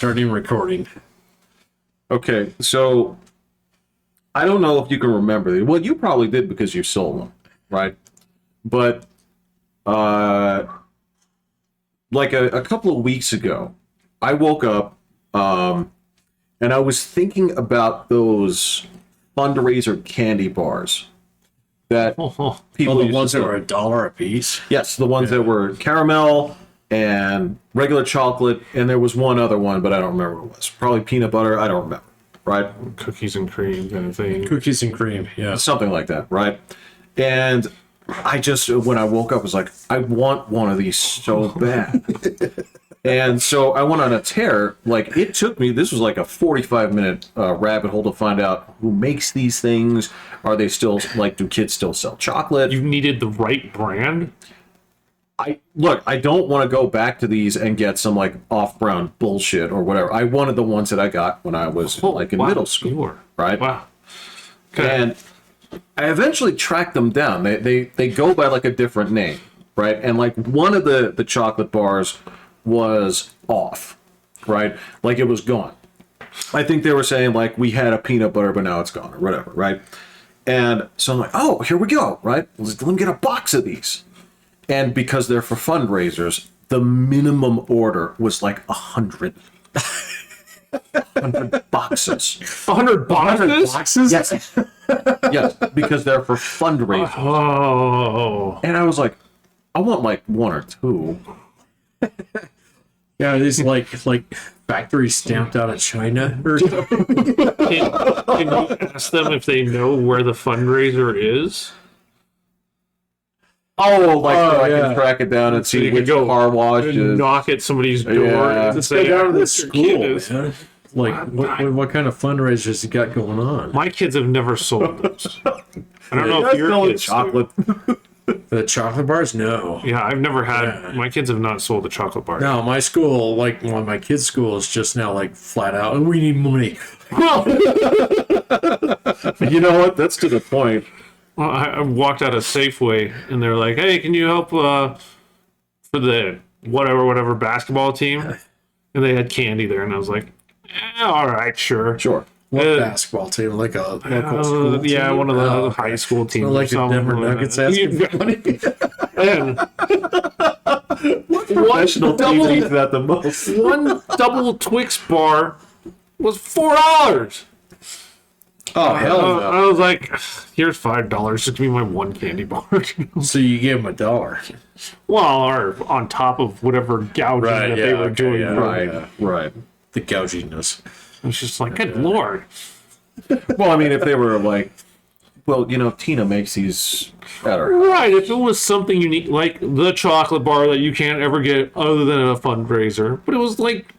starting recording. Okay, so I don't know if you can remember. Well, you probably did because you sold them, right? But like a couple of weeks ago, I woke up and I was thinking about those fundraiser candy bars that people the used ones to that sell. were $1 a piece. Yes, the ones that were caramel and regular chocolate, and there was one other one, but I don't remember what it was. Probably peanut butter. I don't remember. Right? Cookies and cream kind of thing. Cookies and cream, yeah. Something like that, right? And I just, when I woke up, was like, I want one of these so bad. And so I went on a tear. Like, it took me, this was like a 45-minute rabbit hole to find out who makes these things. Are they still, like, do kids still sell chocolate? You needed the right brand. I don't want to go back to these and get some like off-brand bullshit or whatever. I wanted the ones that I got when I was in middle school, right? Wow. Okay. And I eventually tracked them down. They go by like a different name, right? And like one of the chocolate bars was off, right? Like it was gone. I think they were saying like we had a peanut butter, but now it's gone or whatever, right? And so I'm like, oh, here we go, right? Let me get a box of these. And because they're for fundraisers, the minimum order was like 100. 100 boxes. 100 boxes? Yes. Yes, because they're for fundraisers. Oh. And I was like, I want like one or two. Yeah, these like factory stamped out of China or Can you ask them if they know where the fundraiser is? Oh, like so I yeah. can track it down and So see you can which go car wash and is. knock at somebody's door Yeah. and Let's say, go down to the "Where's your kid school, is?" man. Like, what kind of fundraisers you got going on? My kids have never sold those. I don't know That's if your selling kids do. chocolate. The chocolate bars? No. Yeah, I've never had. Yeah. My kids have not sold a chocolate bar. No, my school, like my kids' school, is just now like flat out. We need money. You know what? That's to the point. Well, I walked out of Safeway and they're like, "Hey, can you help for the whatever basketball team?" And they had candy there, and I was like, "All right, sure." Sure. What Uh, basketball team? Like a local school Yeah, team? one of the Oh, high school teams. like the Denver Nuggets asking for money. And Professional double- team needs that the most. one double Twix bar was $4. Oh, hell no. I was like, "Here's $5. Just give me my one candy bar." So you gave them $1. Well, or on top of whatever gouging Right, that yeah, they were okay, doing. yeah. Right, right. The gouginess. It's just like, good lord. Well, I mean, if they were like, well, you know, Tina makes these better. Right, if it was something unique, like the chocolate bar that you can't ever get other than a fundraiser, but it was like,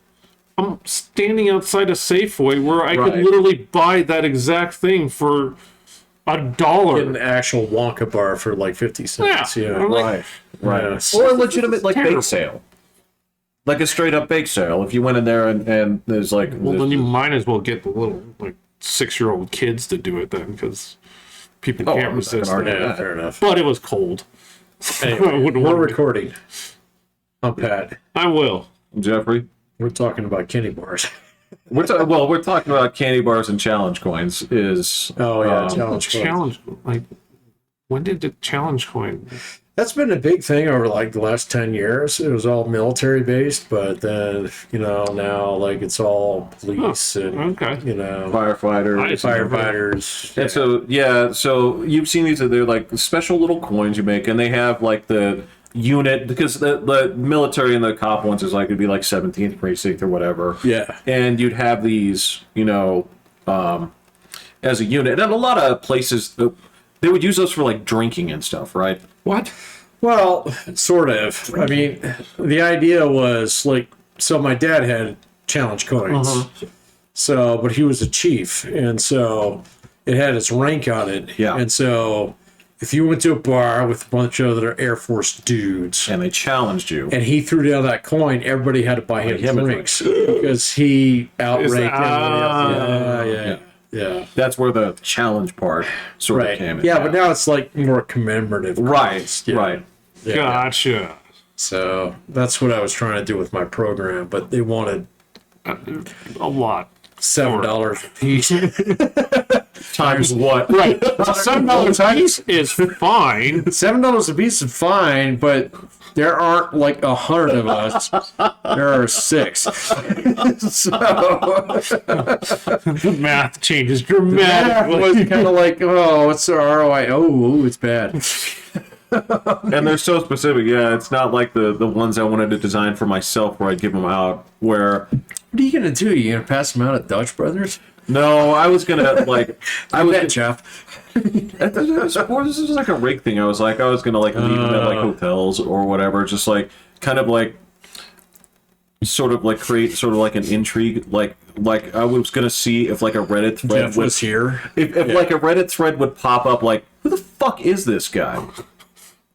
I'm standing outside a Safeway where I could Right. literally buy that exact thing for $1. An actual Wonka bar for like 50 cents. Yeah. Yeah. I'm like, Right, right. Yes. Or a legitimate like Terrible. bake sale. Like a straight up bake sale. If you went in there and there's like, well, then you might as well get the little, like, 6-year-old kids to do it then, because people Oh, can't I'm not resist gonna argue it. Yeah, fair enough. But it was cold. Anyway, I wouldn't we're want to- recording. I'm Pat. I will. Jeffrey. We're talking about candy bars. We're talking about candy bars and challenge coins. Is Oh, yeah, challenge coins. Challenge, like, when did the challenge coin? That's been a big thing over like the last 10 years. It was all military based, but then, now like it's all police and, Okay. firefighters. firefighters. And so you've seen these. They're like special little coins you make, and they have like the unit because the military and the cop ones is like it'd be like 17th precinct or whatever. Yeah. And you'd have these, as a unit, and a lot of places they would use those for like drinking and stuff, right? What? Well, sort of. I mean, the idea was like, so my dad had challenge coins. So, but he was a chief, and so it had its rank on it. Yeah. And so if you went to a bar with a bunch of other Air Force dudes And they challenged you. and he threw down that coin, everybody had to buy him a drinks because he outranked everybody else. Yeah. Yeah. That's where the challenge part sort of Right. came in. Yeah, but now it's like more commemorative. Right, coins. Yeah. right. Yeah. Gotcha. So that's what I was trying to do with my program, but they wanted A lot. $7 a piece. Times what? Right. $7 a piece is fine. $7 a piece is fine, but there aren't like 100 of us. There are 6. So The math changes that dramatically. was kind of like, oh, what's the ROI? Oh, it's bad. And they're so specific. Yeah, it's not like the ones I wanted to design for myself where I'd give them out. Where What are you gonna do? You gonna pass them out at Dutch Brothers? no, I was gonna like I bet, Jeff. this is like a rig thing. I was gonna like leave them at like hotels or whatever, just like kind of like sort of like create sort of like an intrigue. Like I was gonna see if like a Reddit thread Jeff was here. if like a Reddit thread would pop up like, who the fuck is this guy?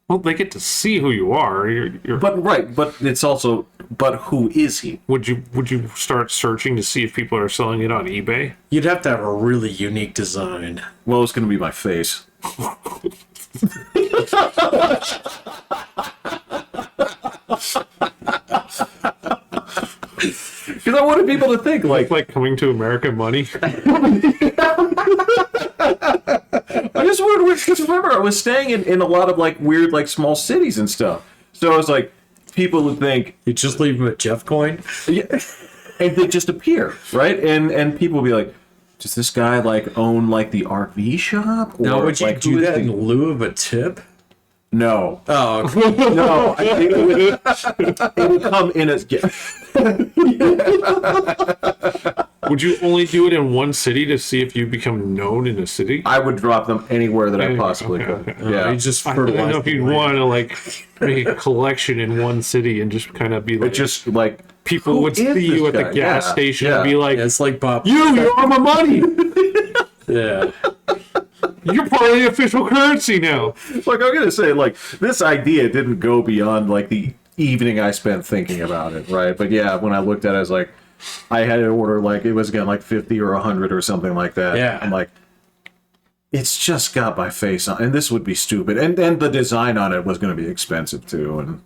Well, they get to see who you are. But it's also, but who is he? Would you start searching to see if people are selling it on eBay? You'd have to have a really unique design. Well, it's gonna be my face. Because I wanted people to think Like Coming to America money. I just wanted, because remember I was staying in a lot of like weird like small cities and stuff. So I was like, people would think, You just leave them at Jeff Coin. yeah, and they just appear, right? And people would be like, does this guy like own like the RV shop? Or, Now, would you like, do who is that he? in lieu of a tip? No. Oh, okay. No, I think it would come in as Would you only do it in one city to see if you become known in a city? I would drop them anywhere that I Okay, possibly okay, could. okay. Yeah. You just I don't fertilize know if the you'd land. want to like make a collection in one city and just kind of be like, But just like people who would is see you this at the guy? gas Yeah, station yeah. and be like, Yeah, it's like Bob. you owe my money. Yeah. You're part of the official currency now. Like I'm gonna say, like this idea didn't go beyond like the evening I spent thinking about it, right? But yeah, when I looked at it, I was like, I had to order like it was again like 50 or 100 or something like that. Yeah. I'm like, it's just got my face on, and this would be stupid, and the design on it was going to be expensive too, and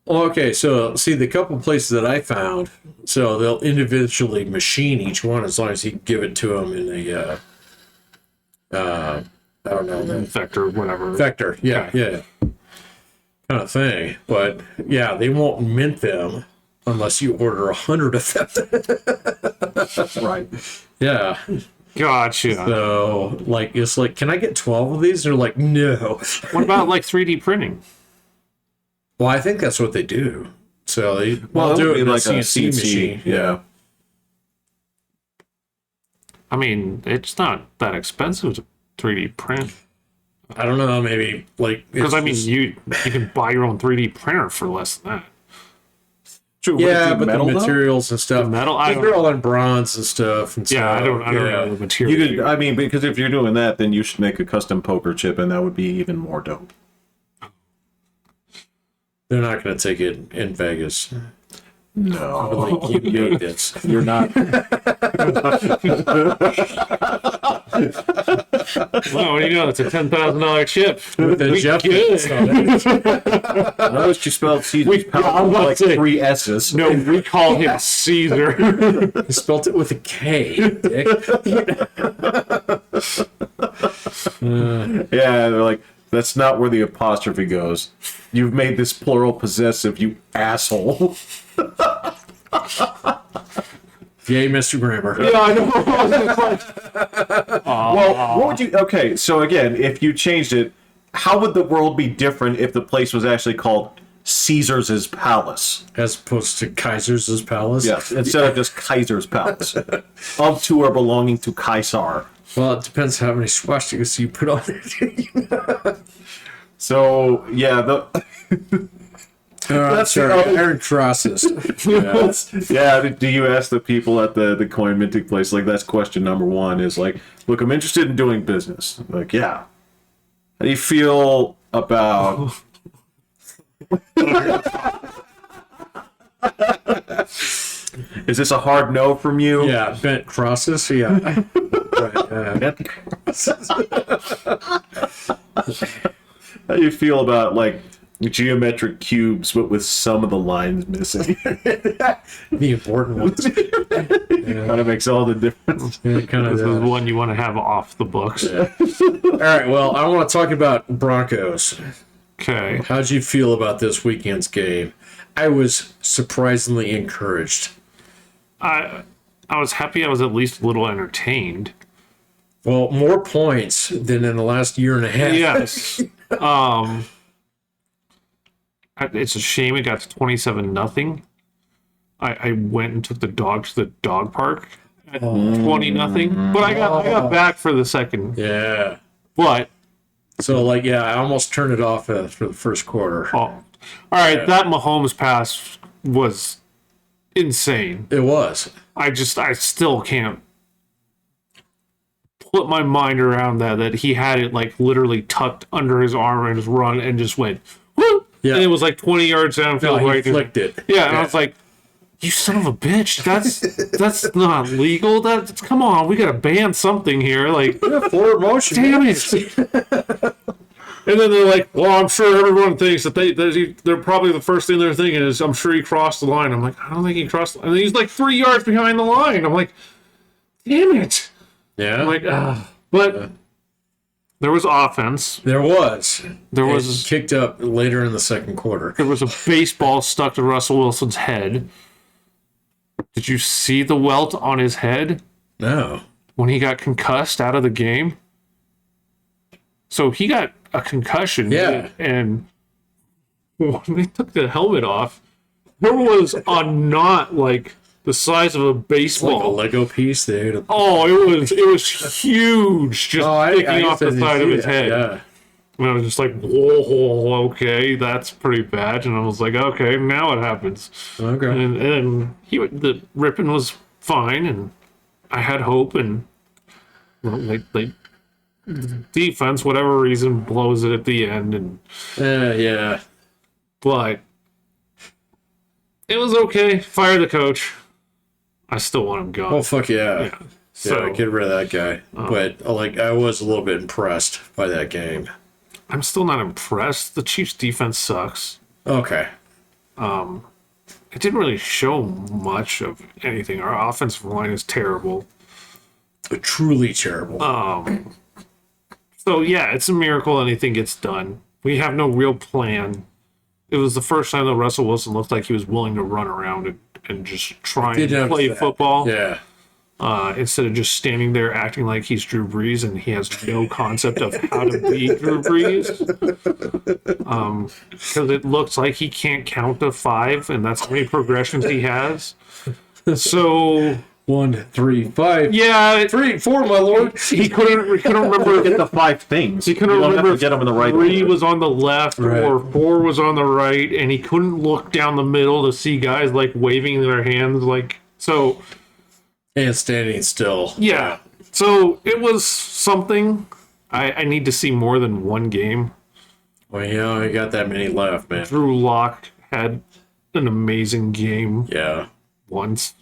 Well, okay, so see the couple places that I found, so they'll individually machine each one as long as you give it to them in a, I don't know, the Vector, whatever. vector, yeah, Okay. yeah, kind of thing. But yeah, they won't mint them unless you order 100 of them. right. Yeah. Gotcha. So like it's like, can I get 12 of these? They're like, no. What about like 3D printing? Well, I think that's what they do. So they Well, do it would it be in a like a CNC CNC, machine. yeah. I mean, it's not that expensive to 3D print. I don't know, maybe like Because it's I mean, just- you can buy your own 3D printer for less than that. True, would it yeah, do but metal, the though? materials and stuff. The metal? I they're don't- all in bronze and stuff. And Yeah, stuff. I don't know the material. You could, I mean, because if you're doing that, then you should make a custom poker chip, and that would be even more dope. They're not going to take it in Vegas. No, Like you need this. you're not. Well, what do you know? It's a $10,000 chip. With the We Jeff good. bits on it. Notice you spelled Caesar's I was power with about like to say- 3 S's. No, we call him Caesar. He spelt it with a K. Dick. Yeah, they're like, that's not where the apostrophe goes. You've made this plural possessive, you asshole. Yay, Mr. Grammar. Yeah, I know. Well, what would you? Okay, so again, if you changed it, how would the world be different if the place was actually called Caesar's Palace? As opposed to Kaiser's Palace. Yes, instead of just Kaiser's Palace. Of two are belonging to Kaisar. Well, it depends how many swastikas you put on it. So yeah, That's the- right. Aaron Crosses. Yeah. yeah. Do you ask the people at the coin minting place? Like that's question number one. Is like, look, I'm interested in doing business. Like, yeah. How do you feel about? Is this a hard no from you? Yeah, bent crosses. Yeah. Right, How do you feel about like geometric cubes, but with some of the lines missing. The important ones. Kind of makes all the difference. Yeah, kind This is of. one you want to have off the books. All right. Well, I want to talk about Broncos. Okay. How'd you feel about this weekend's game? I was surprisingly encouraged. I was happy I was at least a little entertained. Well, more points than in the last year and a half. Yes. It's a shame it got to 27-0. I went and took the dog to the dog park at 20-0, but I got back for the second. Yeah. But So, like, yeah, I almost turned it off for the first quarter. all right, that Mahomes pass was insane. It was. I still can't put my mind around that he had it like literally tucked under his arm and just run and just went whoo, Yeah. and it was like 20 yards downfield. No, he right, flicked it. yeah, and I was like, "You son of a bitch! That's not legal. That's come on, we gotta ban something here." Like, Forward motion. damn it! And then they're like, "Well, I'm sure everyone thinks that they're probably the first thing they're thinking is, I'm sure he crossed the line." I'm like, I don't think he crossed. And he's like 3 yards behind the line. I'm like, damn it! Yeah. I'm like, ah. But there was offense. There was. There It was kicked up later in the second quarter. there was a baseball stuck to Russell Wilson's head. Did you see the welt on his head No. when he got concussed out of the game? So he got a concussion. Yeah. And when they took the helmet off, there was a knot like the size of a Like a baseball. Lego piece there. Oh, it was huge, just sticking off the side of his head. Yeah. And I was just like, whoa, okay, that's pretty bad. And I was like, okay, now what happens? Okay. And the ripping was fine, and I had hope, and well, like defense, whatever reason, blows it at the end, and Yeah. but it was okay. Fire the coach. I still want him gone. Oh, fuck yeah. Yeah. So Yeah, get rid of that guy. But, like, I was a little bit impressed by that game. I'm still not impressed. The Chiefs' defense sucks. Okay. It didn't really show much of anything. Our offensive line is terrible. Truly terrible. So yeah, it's a miracle anything gets done. We have no real plan. It was the first time that Russell Wilson looked like he was willing to run around and just try Did and notice play that. football. Yeah. Instead of just standing there acting like he's Drew Brees and he has no concept of how to beat Drew Brees. Because it looks like he can't count to 5, and that's how many progressions he has. So 1, 3, 5. yeah, 3, 4, my lord. he couldn't remember. Get the 5 things. He couldn't You don't have remember to get them in the right 3 order. was on the left Right. or 4 was on the right, and he couldn't look down the middle to see guys like waving their hands like so. And standing still. Yeah. So it was something. I need to see more than one game. Well, you know, you got that many left, man. Drew Lock had an amazing game Yeah. once.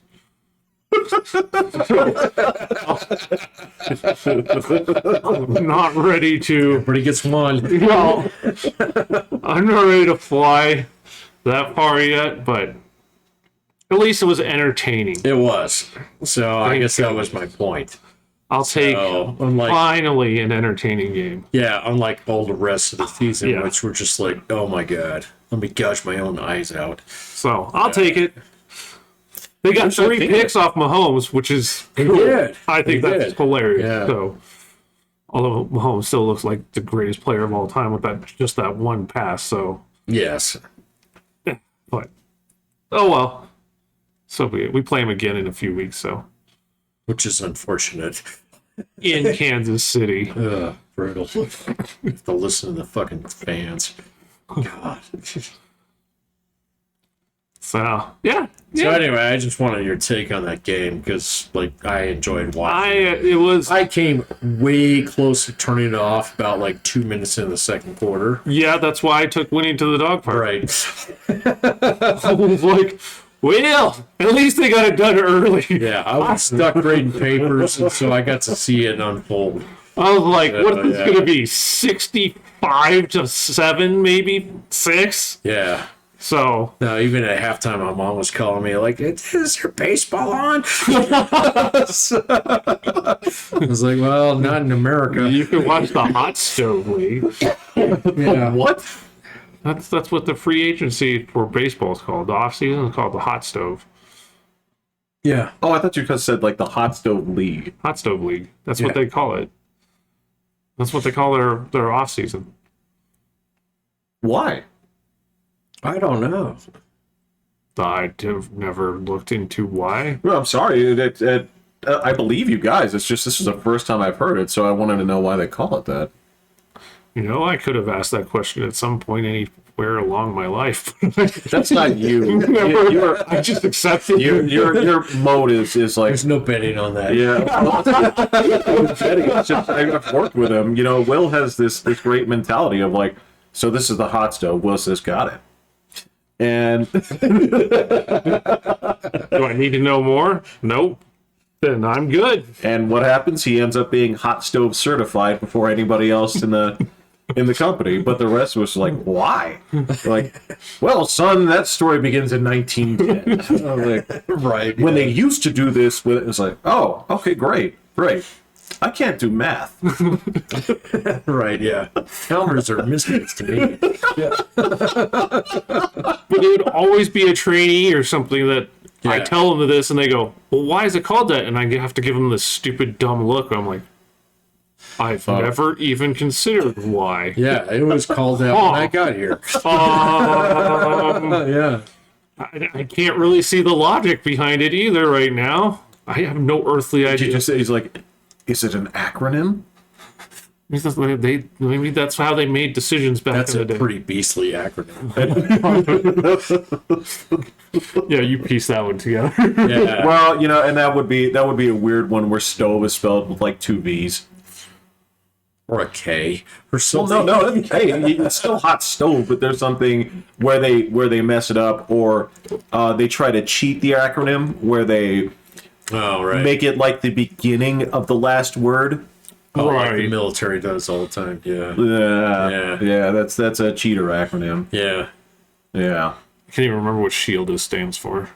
I'm not ready to. But he gets one. Well, I'm not ready to fly that far yet, but at least it was entertaining. It was. So I guess that was my point. I'll take unlike- finally an entertaining game. Yeah, unlike all the rest of the season, Yeah. which were just like, oh my god, let me gouge my own eyes out. So I'll take it. They got 3 picks off Mahomes, which is cool. did. I think They that's did. hilarious. Yeah. So, although Mahomes still looks like the greatest player of all time with that one pass. So, Yes. but oh well. So be it. We play him again in a few weeks. So Which is unfortunate. in Kansas City. Ugh, brutal. Have to listen to the fucking fans. God. So yeah. So anyway, I just wanted your take on that game because, like, I enjoyed watching. It was I came way close to turning it off about like 2 minutes in the second quarter. yeah. That's why I took Winnie to the dog park. Right. I was like, well, at least they got it done early. Yeah, I was stuck grading papers, and so I got to see it unfold. I was like, what is this yeah. going to be? 65-7, maybe 6? Yeah. So, No, even at halftime, my mom was calling me like, "Is your baseball on?" I was like, "Well, not in America." you can watch the Hot Stove League. Yeah. What? That's what the free agency for baseball is called. The off season is called the Hot Stove. Yeah. Oh, I thought you guys said like the Hot Stove League. Hot Stove League. That's what Yeah. they call it. That's what they call their off season. Why? I don't know. I've never looked into why. Well, I'm sorry. I believe you guys. It's just this is the first time I've heard it, so I wanted to know why they call it that. You know, I could have asked that question at some point anywhere along my life. That's not you. I just accepted Your motive is like, There's no betting on that. yeah. It's just, I've worked with him. You know, Will has this great mentality of like, so this is the hot stove. Will says, got it. And Do I need to know more? Nope. Then I'm good. and what happens? He ends up being hot stove certified before anybody else in the company. But the rest was like, why? Like, well, son, that story begins in 1910. I'm like, Right. when they used to do this with it was like, oh, okay, great. I can't do math. Right. Yeah. Numbers are mysteries to me. But it would always be a trainee or something that I Yeah. tell them this and they go, well, why is it called that? And I have to give them this stupid, dumb look. I'm like, I've never even considered why. Yeah. It was called out when I got here. Yeah. I can't really see the logic behind it either right now. I have no earthly Did you idea. just say, he's like, is it an acronym? Maybe that's how they made decisions back That's in a the day. pretty beastly acronym. Yeah, you piece that one together. Yeah. Well, you know, and that would be a weird one where stove is spelled with like 2 V's. Or a K. Or Well, something. no. Hey, it's still hot stove, but there's something where they mess it up, or they try to cheat the acronym where they Oh, right. make it like the beginning of the last word. Oh, like the Right. military does all the time. Yeah. Yeah. That's a cheater acronym. Yeah. Yeah. I can't even remember what SHIELD stands for.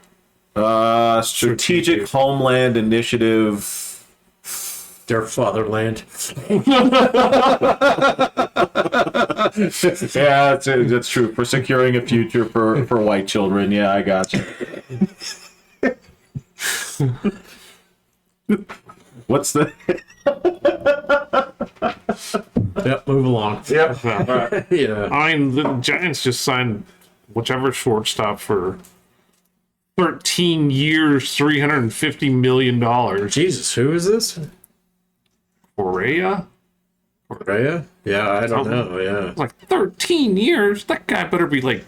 Strategic Homeland Initiative. Their fatherland. Yeah, that's true. For securing a future for white children. Yeah, I got you. What's the? Yep. Move along. Yep. Yeah. I mean, the Giants just signed whichever shortstop for 13 years, $350 million. Jesus, who is this? Correa? Raya? Yeah, I don't know. Yeah. Like 13 years? That guy better be like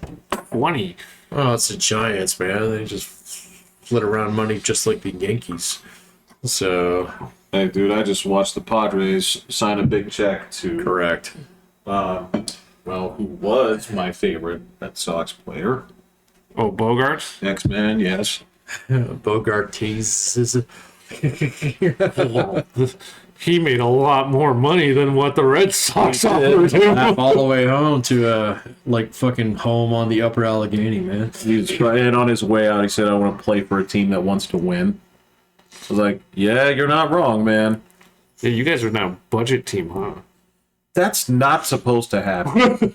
20. Oh, it's the Giants, man. They just flit around money just like the Yankees. So, Hey, dude, I just watched the Padres sign a big check to, correct. well, who was my favorite Red Sox player? Oh, Bogart? X-Men, yes. Bogart teases. He made a lot more money than what the Red Sox offered him. All the way home to like fucking home on the Upper Allegheny, man. And on his way out, he said, I want to play for a team that wants to win. I was like, yeah, you're not wrong, man. Yeah, you guys are now a budget team, huh? That's not supposed to happen.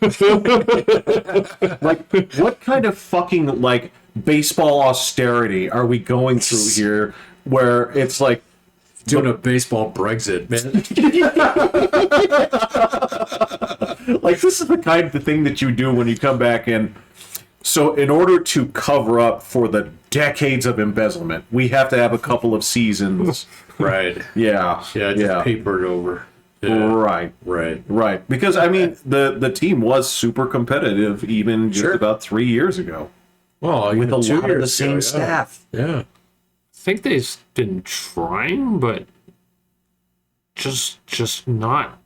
Like, what kind of fucking, like, baseball austerity are we going through here where it's like, Doing a baseball Brexit, man. like, this is the kind of thing that you do when you come back in. So, in order to cover up for the decades of embezzlement, we have to have a couple of seasons. Right. Yeah. Yeah, just papered over. Yeah. Right. Right. Because, I mean, the team was super competitive even just about 3 years ago. Well, With a even 2 lot of the years same ago, yeah. staff. Yeah. I think they've been trying, but just not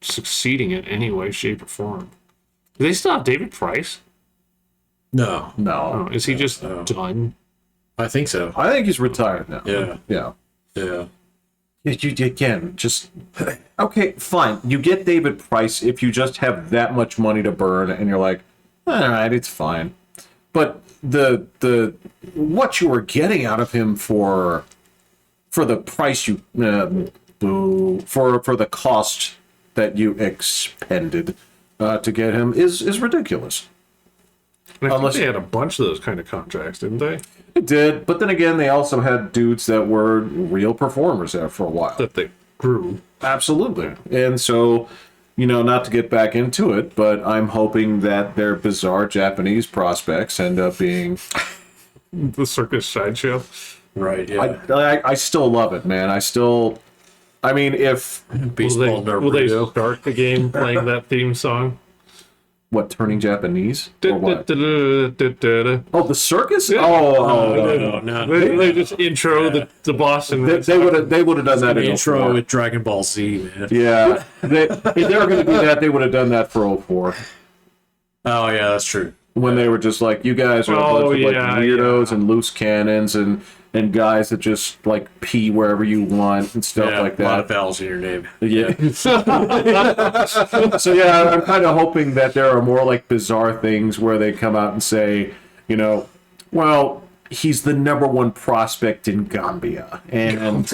succeeding in any way, shape, or form. Do they still have David Price? No. No. Oh, is he just done? I think so. I think he's retired now. Yeah. Yeah. Yeah. You again, just okay, fine. You get David Price if you just have that much money to burn, and you're like, all right, it's fine. But the what you were getting out of him for the price you for the cost that you expended to get him is ridiculous. And I think Unless- they had a bunch of those kind of contracts, didn't they? It did, but then again, they also had dudes that were real performers there for a while. That they grew. Absolutely. And so, not to get back into it, but I'm hoping that their bizarre Japanese prospects end up being. The circus sideshow. Right. Yeah. I still love it, man. I mean, if. Baseball Will they Naruto. start the game playing that theme song? What, turning Japanese? Or what? They Oh, the circus? Yeah. No. they just intro the boss and They would have done that in Intro 04. with Dragon Ball Z, man. Yeah. If they were going to do that, they would have done that for 04. Oh yeah, that's true. When they were just like, you guys are a Oh, bunch of like yeah, weirdos and loose cannons and guys that just like pee wherever you want and stuff Yeah, like a lot that. of vowels in your name. Yeah. So yeah, I'm kind of hoping that there are more like bizarre things where they come out and say, well, he's the number one prospect in Gambia, and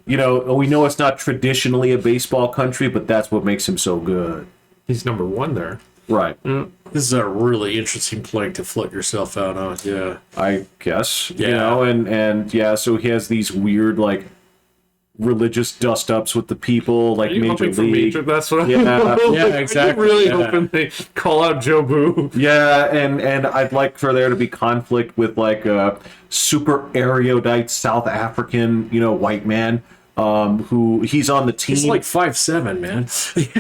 we know it's not traditionally a baseball country, but that's what makes him so good. he's number one there. Right. This is a really interesting plank to float yourself out on. Yeah. I guess. Yeah. And yeah, so he has these weird like religious dust ups with the people, like Are you Major hoping for League. Major? That's what Yeah. Yeah, exactly. I'm really Yeah. hoping they call out Joe Boo. Yeah, and I'd like for there to be conflict with like a super erudite South African, white man, who he's on the team. He's like 5'7", man.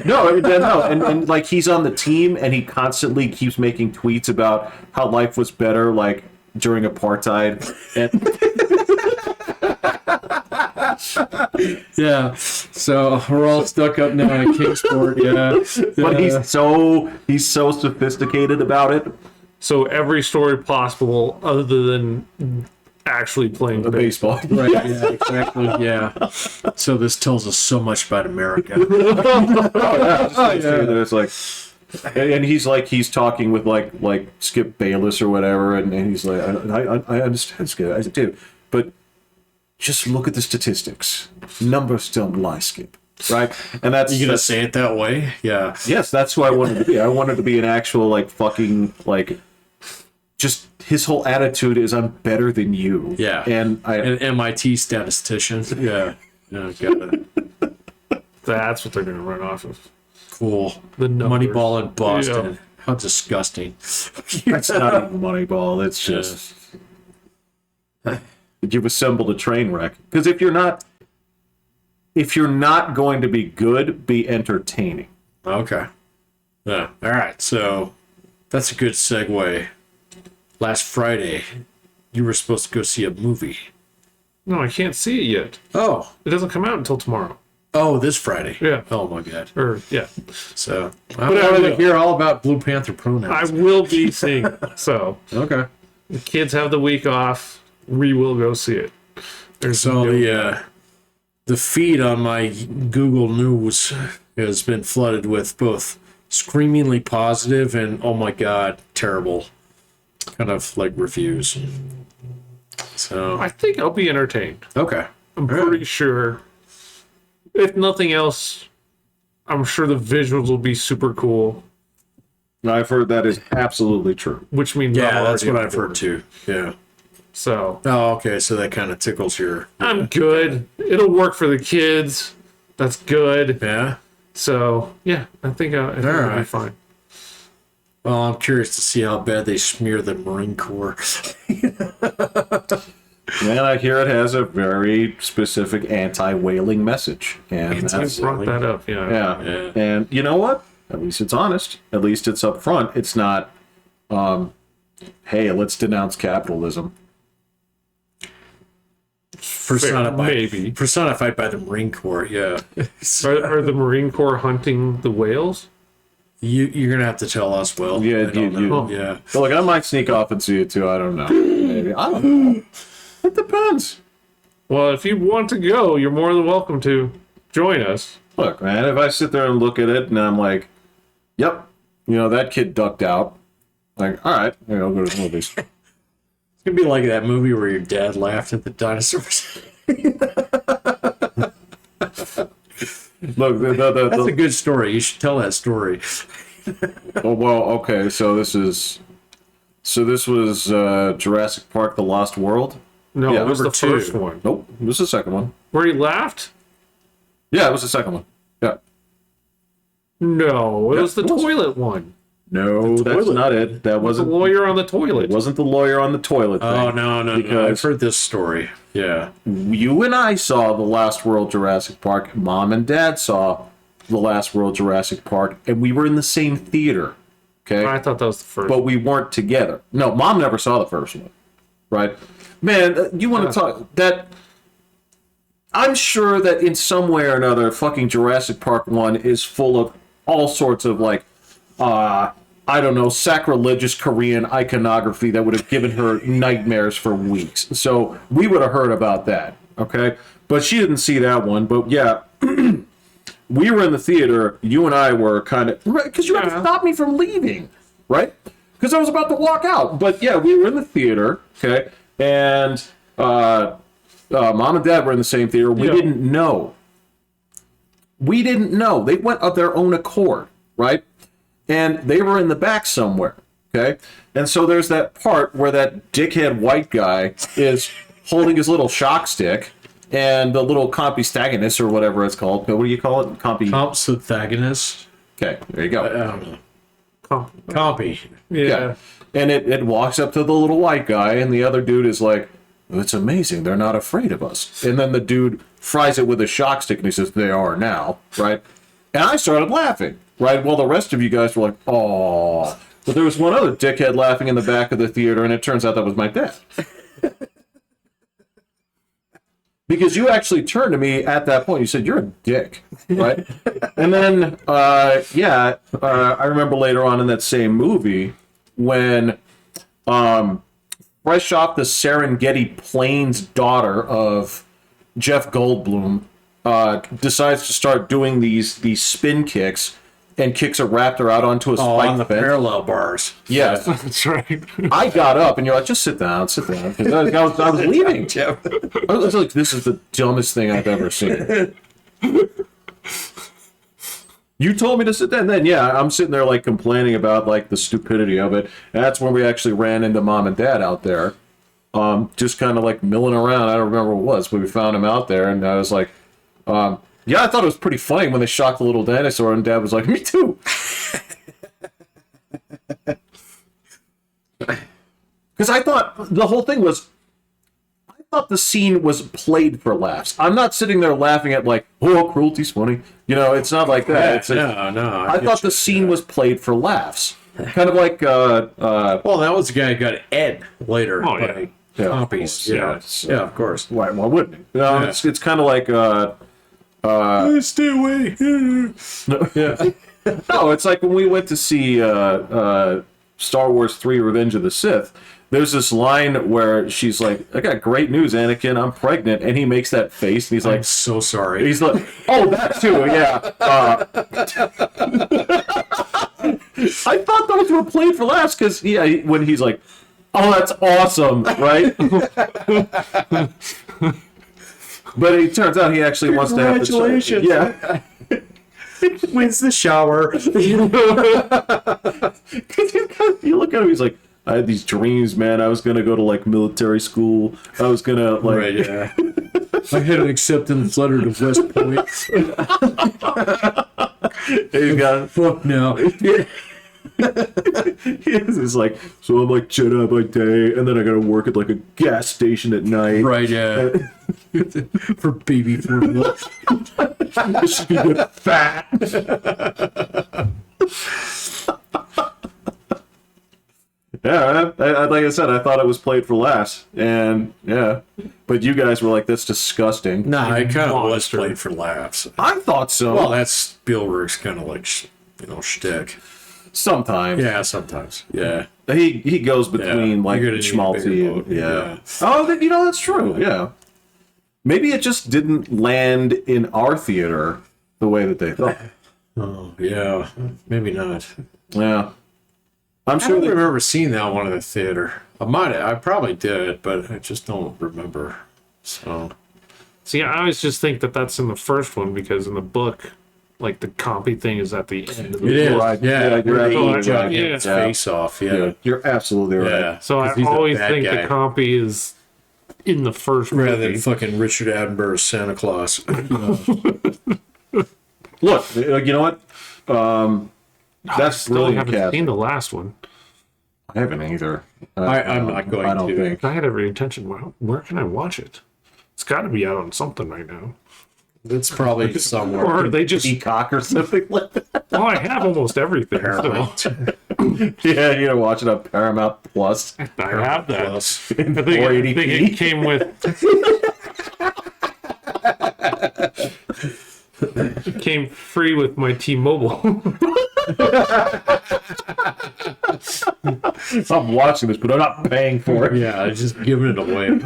No, and like he's on the team, and he constantly keeps making tweets about how life was better, like during apartheid. And Yeah. So we're all stuck up now in Kingsport. Yeah. but he's so sophisticated about it. So every story possible, other than actually playing The baseball. Right. Yeah. Exactly. Yeah. So this tells us so much about America. There's like, and he's talking with like Skip Bayless or whatever, and he's like, I understand, Skip. I said, dude, but just look at the statistics. Numbers don't lie, Skip. Right? And that's You gonna say it that way? Yeah. yes, that's who I wanted to be. I wanted to be an actual like fucking like. Just his whole attitude is I'm better than you. Yeah. And An MIT statistician. Yeah. Yeah. Got it. That's what they're going to run off of. Cool. The numbers. Moneyball in Boston. Yeah. How disgusting. it's not even Moneyball. It's just you've assembled a train wreck. Because if you're not going to be good, be entertaining. Okay. Yeah. All right. So that's a good segue. Last Friday, you were supposed to go see a movie. No, I can't see it yet. Oh. It doesn't come out until tomorrow. Oh, this Friday. Yeah. Oh my God. Or, yeah. So I I want to will. hear all about Blue Panther I pronouns. will be seeing it. So, Okay. the kids have the week off. We will go see it. There's So no- the feed on my Google News has been flooded with both screamingly positive and oh my God, terrible kind of like reviews. So I think I'll be entertained. okay. I'm pretty sure. If nothing else, I'm sure the visuals will be super cool, I've heard that is absolutely true. which means I'm Yeah, that's already what on I've heard board. too. Yeah. So Oh, okay. So that kind of tickles your I'm good. It'll work for the kids. That's good. yeah. So yeah, I think it'll be Alright. fine. Well, I'm curious to see how bad they smear the Marine Corps. And I hear it has a very specific anti-whaling message. And I that's, brought that up. Yeah. yeah. Yeah. And you know what? At least it's honest. At least it's up front. It's not, hey, let's denounce capitalism. Personified by the Marine Corps. Yeah. Are the Marine Corps hunting the whales? You're gonna have to tell us. Will. Yeah, I don't you- know. Yeah. But look, I might sneak off and see it too. I don't know. Maybe. I don't know. It depends. Well, if you want to go, you're more than welcome to join us. Look, man, if I sit there and look at it and I'm like, yep, that kid ducked out. Like, all right, I'll go to the movies. It's gonna be like that movie where your dad laughed at the dinosaurs. Look, That's a good story. You should tell that story. oh, well, okay, so this was Jurassic Park: The Lost World. No, Yeah, it was the number two. first one. Nope, it was the second one. Where he laughed? Yeah, it was the second one. Yeah. No, it was the it was. toilet one. No, that's toilet. not it. That The wasn't. lawyer on the It toilet. wasn't the lawyer on the toilet thing. Oh no! I've Because- heard this story. Yeah. You and I saw The Last World Jurassic Park. Mom and Dad saw The Last World Jurassic Park, and we were in the same theater. Okay? I thought that was the first. But we weren't together. No, Mom never saw the first one. Right? Man, you want to talk that... I'm sure that in some way or another, fucking Jurassic Park 1 is full of all sorts of, like, I don't know, sacrilegious Korean iconography that would have given her nightmares for weeks. So we would have heard about that, okay? But she didn't see that one. But yeah, we were in the theater. You and I were kind of... Because you had to stop me from leaving, right? Because I was about to walk out. But yeah, we were in the theater, okay? And Mom and Dad were in the same theater. We didn't know. We didn't know. They went of their own accord, right? And they were in the back somewhere, okay? And so there's that part where that dickhead white guy is holding his little shock stick and the little compistagonist or whatever it's called. What do you call it? Compsognathus. Okay, there you go. I don't know. Compy. yeah. And it walks up to the little white guy, and the other dude is like, it's amazing. They're not afraid of us. And then the dude fries it with a shock stick, and he says, they are now, right? And I started laughing, right? While the rest of you guys were like, oh. But there was one other dickhead laughing in the back of the theater, and it turns out that was my dad. Because you actually turned to me at that point. You said, you're a dick, right? And then, I remember later on in that same movie when fresh off the Serengeti Plains daughter of Jeff Goldblum decides to start doing these spin kicks and kicks a raptor out onto a spike On the fence. parallel bars. Yes. That's right. I got up and you're like, just sit down. 'Cause I was leaving. I was like, this is the dumbest thing I've ever seen. You told me to sit down. Then, yeah, I'm sitting there like complaining about like the stupidity of it. And that's when we actually ran into Mom and Dad out there, just kind of like milling around. I don't remember what it was, but we found him out there, and I was like, yeah, I thought it was pretty funny when they shocked the little dinosaur, and Dad was like, me too. Because I thought the whole thing was, I thought the scene was played for laughs. I'm not sitting there laughing at like, oh, cruelty's funny. It's not like that. It's No. I thought the scene was played for laughs. Kind of like, Well, that was the guy who got Ed later. Oh, yeah. by Yeah, of Compies. course, Yeah, of course. why wouldn't it? Yeah. It's kind of like, Stay away. Yeah. no, it's like when we went to see Star Wars 3 Revenge of the Sith. There's this line where she's like, I got great news, Anakin, I'm pregnant. And he makes that face, and he's I'm like, so sorry. he's like, oh, that too, yeah. I thought those were played for laughs, because, when he's like, oh, that's awesome, right? But it turns out he actually wants to have the child. Congratulations. Yeah. Wins the shower. You look at him, he's like, I had these dreams, man. I was gonna go to like military school. I was gonna like, Right, yeah. I had an acceptance letter to West Point. he's got, Fuck no. he's like, so I'm like Jedi by day, and then I gotta work at like a gas station at night. Right, yeah. For baby formula. This should be good fat. Yeah, like I said, I thought it was played for laughs, and yeah, but you guys were like, "That's disgusting." Nah, it kind of was Monster. played for laughs. I thought so. Well, that's Spielberg's kind of like, shtick. Sometimes, Yeah, sometimes. Yeah. he goes between Yeah. like You're gonna need a schmaltzy bigger and boat, yeah. yeah. Oh, that's true. Yeah. maybe it just didn't land in our theater the way that they thought. Oh, yeah. Maybe not. Yeah. I'm I sure don't they, remember seeing that one in the theater. I probably did, but I just don't remember. So, See, I always just think that that's in the first one because in the book, like the compy thing is at the end of the it is. book. Right. Yeah, Yeah, you're where they absolutely eat John right. Hicks' Yeah. face off. Yeah. yeah, you're absolutely right. Yeah. So I 'Cause he's the always bad think guy. the compy is in the first Rather movie. than fucking Richard Attenborough's Santa Claus. Look, you know what? That's Still brilliant haven't casting. seen the last one. I haven't either. I'm not going I don't to. think. I had every intention. Well, where can I watch it? It's got to be out on something right now. It's probably somewhere. Or they just. Peacock or something like that. Oh, I have almost everything. So Paramount Yeah, you're gonna watch it on Paramount Plus. I have that. Plus. I think it came with. It came free with my T-Mobile. I'm watching this, but I'm not paying for it. Yeah, just giving it away.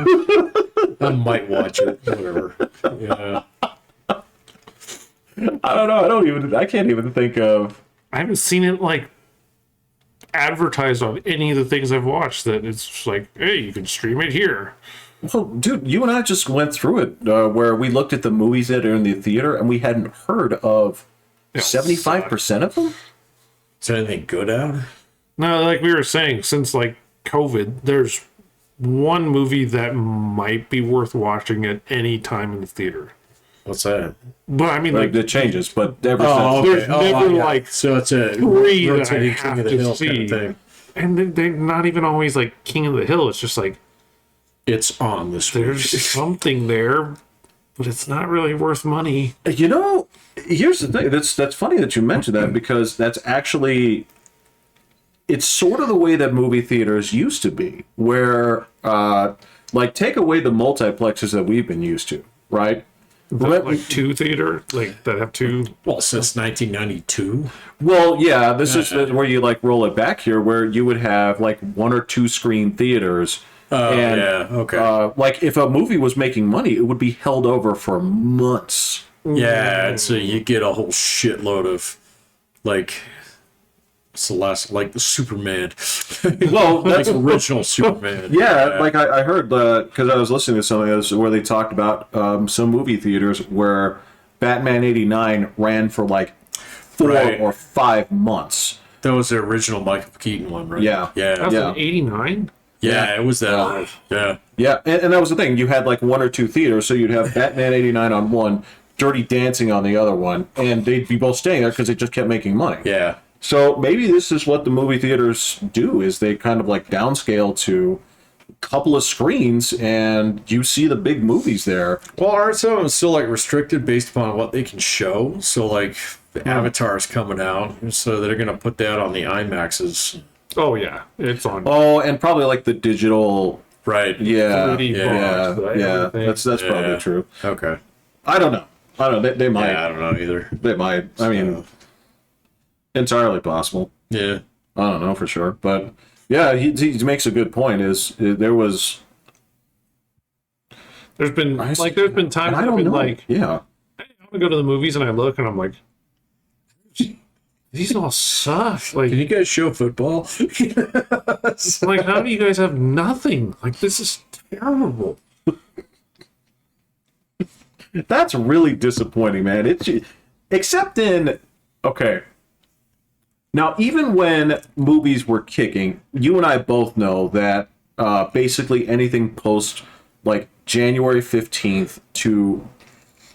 I might watch it. Whatever. Yeah. I don't know. I can't even think of. I haven't seen it like advertised on any of the things I've watched. That it's just like, hey, you can stream it here. Well, dude, you and I just went through it where we looked at the movies that are in the theater and we hadn't heard of 75% of them. Is there anything good out? No, like we were saying, since like COVID, there's one movie that might be worth watching at any time in the theater. What's that? But I mean, like, It changes, but ever Oh, since. There's never, like, so it's a three that I rotating have King of the to Hill see. kind of thing. and they're not even always like King of the Hill. It's just like It's on this there's week. something there, but it's not really worth money. You know, here's the thing. That's funny that you mentioned that because that's actually it's sort of the way that movie theaters used to be, where like take away the multiplexes that we've been used to, right? Like two theater, like that have two. Well, since 1992. Well, yeah, this is where you like roll it back here, where you would have like 1 or 2 screen theaters. Oh, And, yeah. Okay. Like if a movie was making money, it would be held over for months. Yeah, and so you get a whole shitload of like it's the last like the Superman. Well, like that's original Superman. yeah. Like I heard because I was listening to something else where they talked about some movie theaters where Batman '89 ran for like 4 Right. or 5 months. That was the original Michael Keaton one, right? Yeah. Yeah. That's Yeah. an '89. Yeah, it was that old. Yeah. Yeah, and that was the thing. You had like 1 or 2 theaters, so you'd have Batman '89 on one, Dirty Dancing on the other one, and they'd be both staying there because they just kept making money. Yeah. So maybe this is what the movie theaters do: is they kind of like downscale to a couple of screens, and you see the big movies there. Well, aren't some of them still like restricted based upon what they can show? So like the Avatar's coming out, so they're gonna put that on the IMAXs. Oh yeah, it's on. Oh, and probably like the digital. Right. Yeah, 3D yeah, box, yeah. everything. That's probably Yeah. true. Okay. I don't know. They might. Yeah, I don't know either. They might. I mean, entirely possible. Yeah. I don't know for sure, but yeah, he makes a good point. Is there was There's been times I that I've don't been know. like, Yeah, I want to go to the movies and I look and I'm like, these all suck. Like, Can you guys show football? like how do you guys have nothing? Like this is terrible. that's really disappointing, man. It's except in okay. Now, even when movies were kicking, you and I both know that basically anything post like January 15th to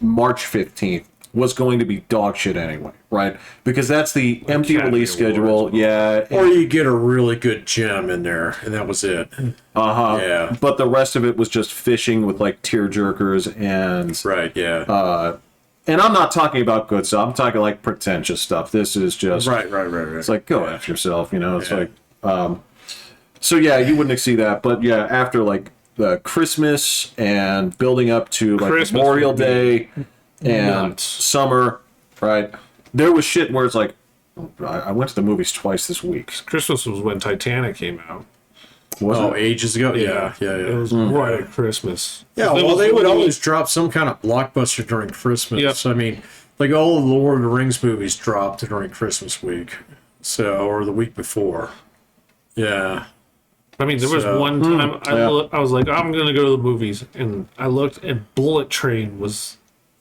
March 15th was going to be dog shit anyway, right? Because that's the empty Academy release schedule. Awards. Yeah. Or you get a really good gem in there, and that was it. Uh-huh. Yeah. But the rest of it was just fishing with like tearjerkers and Right, yeah. and I'm not talking about good stuff. I'm talking like pretentious stuff. This is just right. It's like go after yourself, you know. It's like so yeah, you wouldn't see that, but yeah, after like the Christmas and building up to like Christmas Memorial would be Day and nuts. summer, right? There was shit where it's like I went to the movies twice this week. Christmas was when Titanic came out. Oh, ages ago? Yeah. It was right at Christmas. Yeah, It well, was they would really- always drop some kind of blockbuster during Christmas. Yep. I mean, like all of the Lord of the Rings movies dropped during Christmas week, or the week before. Yeah. I mean, there was So- one time I was like, I'm going to go to the movies. And I looked, and Bullet Train was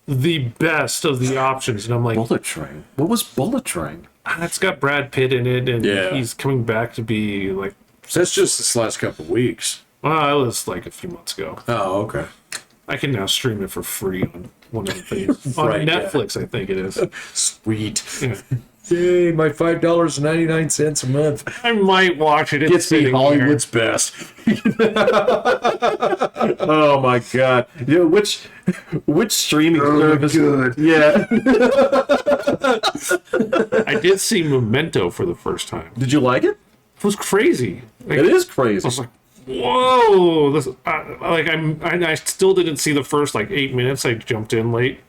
the best of the options. And I'm like, Bullet Train. What was Bullet Train? it's got Brad Pitt in it. And Yeah. he's coming back to be like, That's just this last couple of weeks. well, it was like a few months ago. Oh, okay. I can now stream it for free on one of the things. On Right, yeah. Netflix, I think it is. Sweet. Yeah. Yay, my $5.99 a month. I might watch it. It's Gets me sitting Hollywood's best. Oh my god! Yeah, which streaming service? good. Yeah. here. I did see Memento for the first time. Did you like it? It was crazy. Like, It is crazy. I was like, whoa! This I still didn't see the first like 8 minutes. I jumped in late.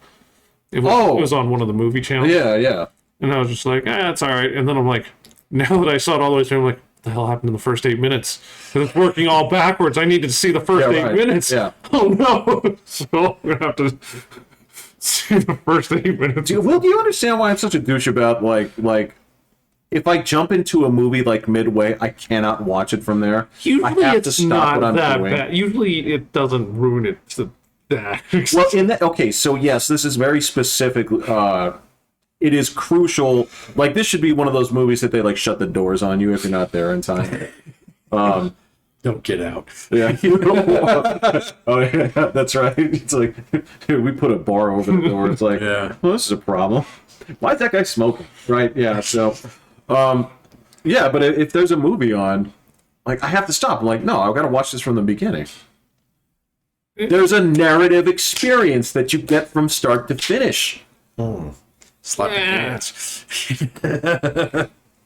It was on one of the movie channels. Yeah. And I was just like, it's all right. And then I'm like, now that I saw it all the way through, I'm like, what the hell happened in the first 8 minutes? Because it's working all backwards. I needed to see the first Yeah, 8 right. minutes. Yeah. Oh no! So I'm gonna have to see the first 8 minutes. Well, do you understand why I'm such a douche about like if I jump into a movie like midway, I cannot watch it from there. Usually I have it's to stop not what I'm that doing. bad. Usually it doesn't ruin it to that. Well, in that, okay, so yes, this is very specific. It is crucial. Like, this should be one of those movies that they like shut the doors on you if you're not there in time. Don't get out. Yeah. Oh yeah, that's right. It's like we put a bar over the door. It's like, Yeah. well, this is a problem. Why is that guy smoking? Right? Yeah. So, yeah. But if there's a movie on, like, I have to stop. I'm like, no, I've got to watch this from the beginning. There's a narrative experience that you get from start to finish. Slap your Yeah. pants.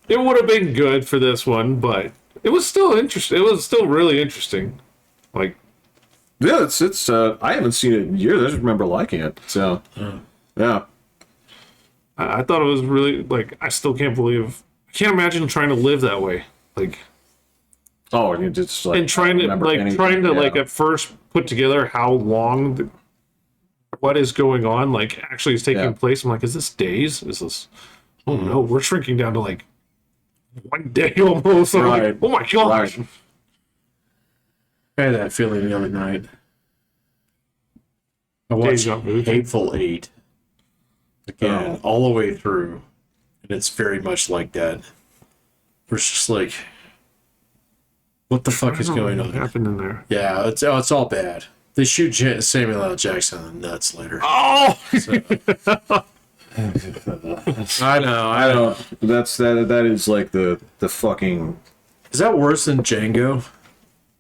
It would have been good for this one, but it was still interesting. It was still really interesting. Like, Yeah, it's. I haven't seen it in years. I just remember liking it. So, yeah. I thought it was really like. I still can't believe. I can't imagine trying to live that way. Like, Oh, you just like and trying to remember anything. trying to Yeah. like at first put together how long what is going on like actually is taking Yeah. place. I'm like, is this days? Is this? Oh no, we're shrinking down to like 1 day almost. I'm like, Right. oh my gosh. Right. I had that feeling the other night. I watched Deja vu. Hateful Eight again, all the way through, and it's very much like that. It's just like, what the fuck is going What on? happened in there? Yeah, it's all bad. They shoot Samuel L. Jackson in the nuts later. Oh, I know. That is like the fucking Is that worse than Django?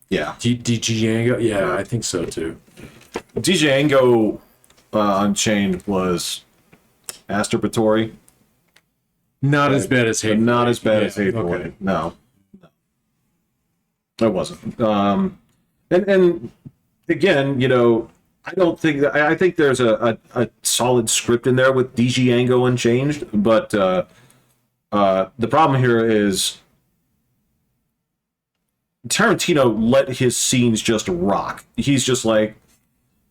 yeah. Django? Yeah, I think so too. Django Unchained was masturbatory, Not as bad as but Hateful. not as bad Yeah, as Hateful okay. Eight. No, it wasn't. And again, you know, I don't think that I think there's a solid script in there with Django Unchanged, but the problem here is Tarantino let his scenes just rock. He's just like,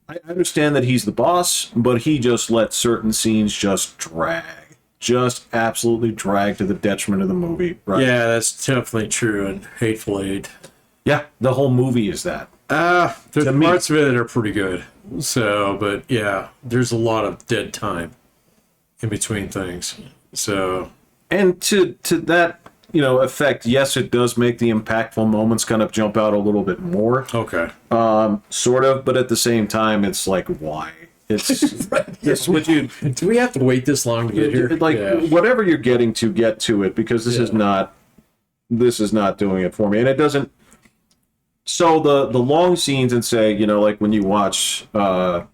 I understand that he's the boss, but he just let certain scenes just drag. Just absolutely drag to the detriment of the movie, right? Yeah, that's definitely true in Hateful Eight. Yeah, the whole movie is that. There's To me- parts of it that are pretty good. So, but yeah, there's a lot of dead time in between things. So, And to that, you know, effect, yes, it does make the impactful moments kind of jump out a little bit more. okay. Sort of, but at the same time, it's like, why? It's it's what you Do we have to wait this long to get here? like Yeah. whatever you're getting to get to it, because this is not doing it for me, and it doesn't. So the long scenes and say, you know, like when you watch the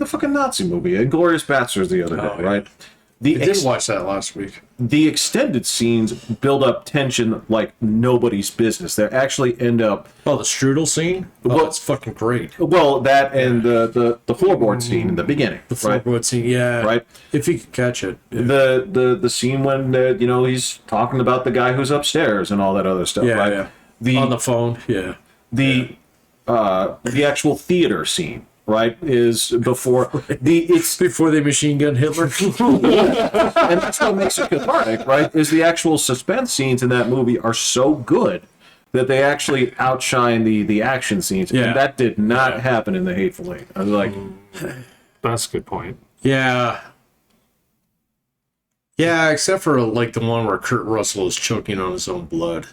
fucking Nazi movie, Inglourious Basterds the other day, Oh, yeah. right? I did watch that last week. The extended scenes build up tension like nobody's business. They actually end up Oh, the strudel scene? Oh, Well- that's fucking great. well that and the floorboard scene in the beginning, The right? floorboard scene, yeah. Right. If you could catch it. Yeah, The scene when you know, he's talking about the guy who's upstairs and all that other stuff, yeah. right? yeah. on the phone. Yeah. the actual theater scene, right, is before it's Before they machine gun Hitler. and that's what makes it cathartic, right? Is the actual suspense scenes in that movie are so good that they actually outshine the action scenes. Yeah. And that did not happen in The Hateful Eight. I was like, That's a good point. Yeah. Yeah, except for like the one where Kurt Russell is choking on his own blood.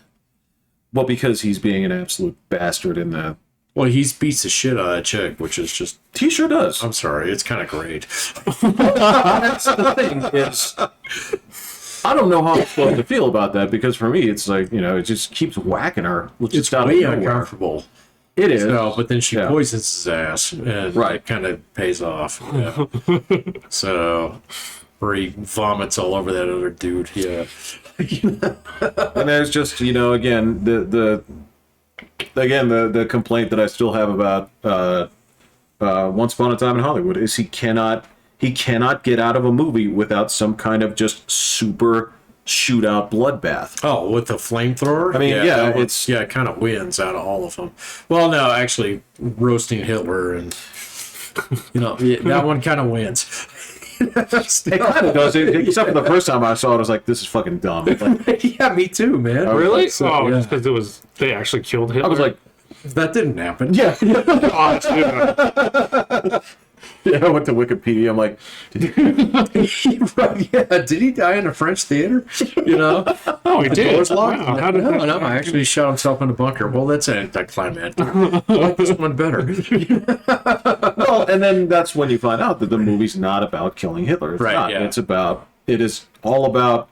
well, because he's being an absolute bastard in that. Well, he beats the shit out of that chick, which is just, He sure does. I'm sorry, it's kind of great. That's the thing is, I don't know how I'm supposed to feel about that, because for me, it's like, it just keeps whacking her. It's way uncomfortable. It is. No, but then she Yeah. poisons his ass, and Right. it kind of pays off. Yeah. So, where he vomits all over that other dude. Yeah. And there's just, again, the complaint that I still have about Once Upon a Time in Hollywood is he cannot get out of a movie without some kind of just super shootout bloodbath. Oh, with the flamethrower? I mean, yeah, that one- it's- it kind of wins out of all of them. Well, no, actually, roasting Hitler and that one kind of wins. It kind of does, except for the first time I saw it, I was like, this is fucking dumb. Like, Yeah, me too, man. Really? So, oh, yeah. just because they actually killed Hitler. I was like, That didn't happen. yeah. oh, dude. Yeah, I went to Wikipedia. I'm like, Yeah, did he die in a French theater? Oh, he did. Doors locked? Wow, how did no, that no, I actually shot himself in a bunker. Well, that's anticlimactic. I like this one better. well, and then that's when you find out that the movie's not about killing Hitler. It's Right, not. yeah. It is all about,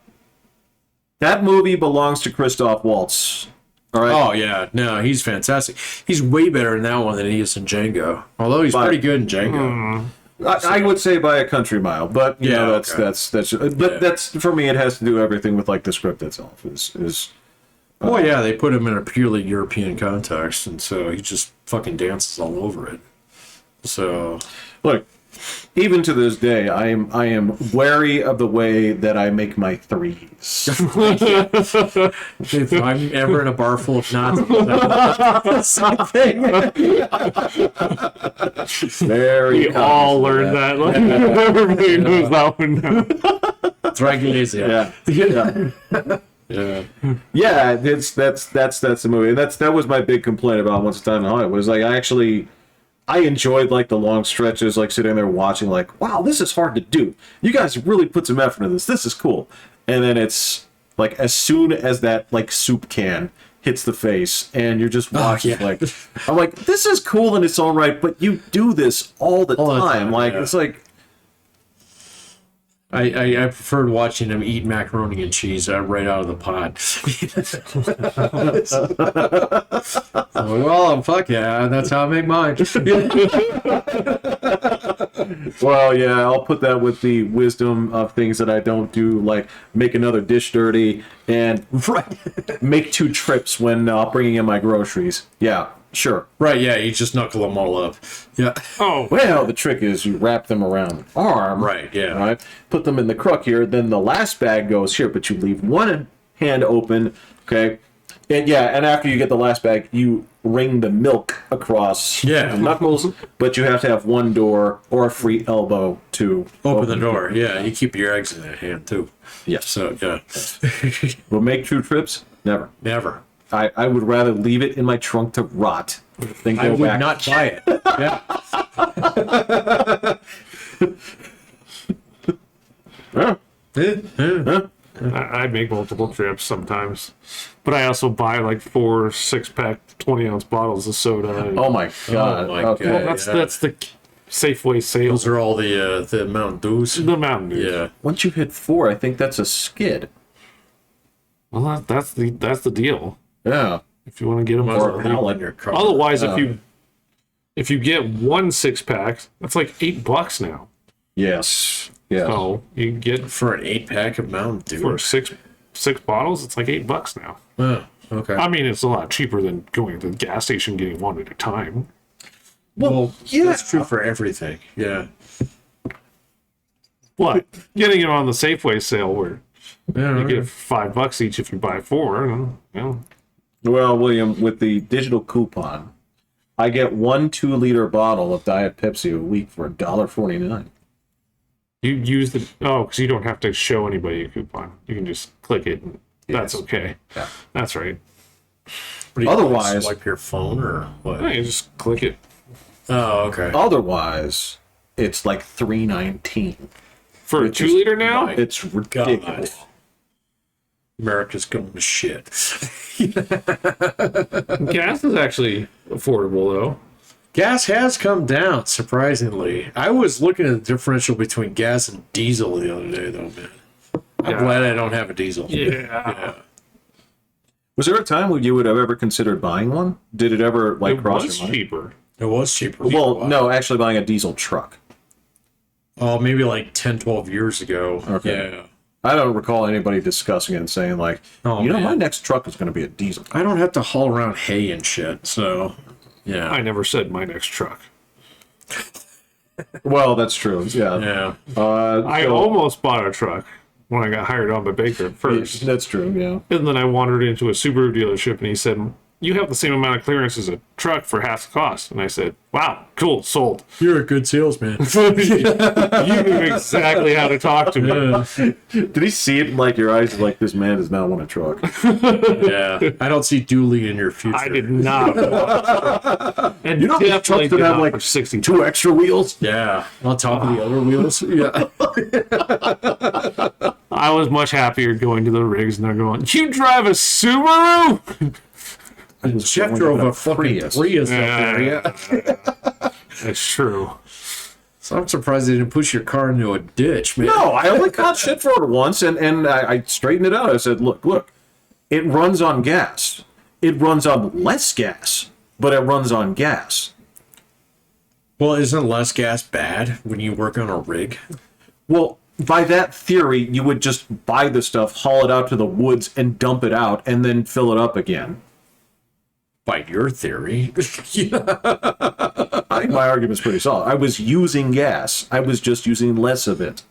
that movie belongs to Christoph Waltz. All right. Oh, yeah. No, he's fantastic. He's way better in that one than he is in Django. Although he's pretty good in Django. I would say by a country mile, but Yeah, that's okay. but Yeah. that's, for me, it has to do everything with like the script itself is Well, yeah, they put him in a purely European context, and so he just fucking dances all over it. So, look, even to this day, I am wary of the way that I make my threes. if I'm ever in a bar full of Nazis, that's the same thing. Very We all learned that. Like, everybody knows that one now. Dragulasia. Yeah. Yeah. Yeah, that's the movie. That was my big complaint about Once Upon a Time in Hollywood. Was like I enjoyed like the long stretches, like sitting there watching, like, wow, this is hard to do. You guys really put some effort into this. This is cool. And then it's like as soon as that like soup can hits the face, and you're just watching, yeah. like, I'm like, this is cool and it's all right, but you do this all the the time. time, Like yeah. it's like. I preferred watching him eat macaroni and cheese right out of the pot. Well, fuck yeah, that's how I make mine. Well, yeah, I'll put that with the wisdom of things that I don't do, like make another dish dirty and make 2 trips when bringing in my groceries. Yeah, sure. Right, yeah, you just knuckle them all up. Yeah. Oh, Well, the trick is you wrap them around the arm. Right, yeah. Right? Put them in the crook here, then the last bag goes here, but you leave one hand open, okay? And yeah, and after you get the last bag, you wring the milk across Yeah. the knuckles, but you have to have one door or a free elbow to Open the door. Yeah, you keep your eggs in that hand too. Yes. So, yeah. Will make 2 trips? Never. Never. I would rather leave it in my trunk to rot than I go would back. not buy it. Yeah. I make multiple trips sometimes, but I also buy like 4 6-pack 20-ounce bottles of soda. Oh my god. Oh my Okay. God. that's yeah. that's the Safeway sales. Those are all the Mountain Dews. The Mountain Dew. Yeah. Once you hit 4, I think that's a skid. Well, that's the deal. Yeah. If you want to get them, Or a pallet. in your car. otherwise, if you get 1 6-pack, that's like $8 now. Yes. Yeah. So you can get For an 8-pack of Mountain Dew. for six bottles, it's like $8 now. Oh, okay. I mean, it's a lot cheaper than going to the gas station getting one at a time. Well, yeah. that's true for everything. Yeah. But getting it on the Safeway sale where Yeah. you get $5 each if you buy 4, you know, Well, William, with the digital coupon, I get 1 2-liter bottle of Diet Pepsi a week for $1.49. You use the because you don't have to show anybody a coupon. You can just click it. And that's okay. Yeah. That's right. What do you Otherwise- swipe your phone or what? No, you just click it. Oh, okay. Otherwise, it's like $3.19. For a 2-liter now? my It's ridiculous. God. America's going to shit. Gas is actually affordable though. Gas has come down, surprisingly. I was looking at the differential between gas and diesel the other day, though, man. I'm Yeah. glad I don't have a diesel. Yeah. Was there a time when you would have ever considered buying one? Did it ever like It cross was your mind? cheaper. It was cheaper. Well, no, actually buying a diesel truck. Oh, maybe like 10, 12 years ago. Okay. Yeah. I don't recall anybody discussing it and saying like, Oh, you know, man. my next truck is going to be a diesel. I don't have to haul around hay and shit, so yeah. I never said my next truck. Well, that's true. Yeah. Yeah. I So- almost bought a truck when I got hired on by Baker at first. That's true. Yeah. And then I wandered into a Subaru dealership and he said, "You have the same amount of clearance as a truck for half the cost." And I said, "Wow, cool, sold." You're a good salesman. You knew exactly how to talk to me. Did he see it in like your eyes? Like this man does not want a truck. Yeah. I don't see Dooley in your future. I did not. And You know, these definitely trucks that did have not like for 60. 2 extra wheels. Yeah. On top of the other wheels. Yeah. I was much happier going to the rigs and they're going, "You drive a Subaru?" Jeff drove a fucking Prius up there. Yeah. That's true. So I'm surprised they didn't push your car into a ditch, man. No, I only caught shit for it once, and I straightened it out. I said, look, it runs on gas. It runs on less gas, but it runs on gas. Well, isn't less gas bad when you work on a rig? Well, by that theory, you would just buy the stuff, haul it out to the woods, and dump it out, and then fill it up again. By your theory. I think my argument's pretty solid. I was using gas. I was just using less of it.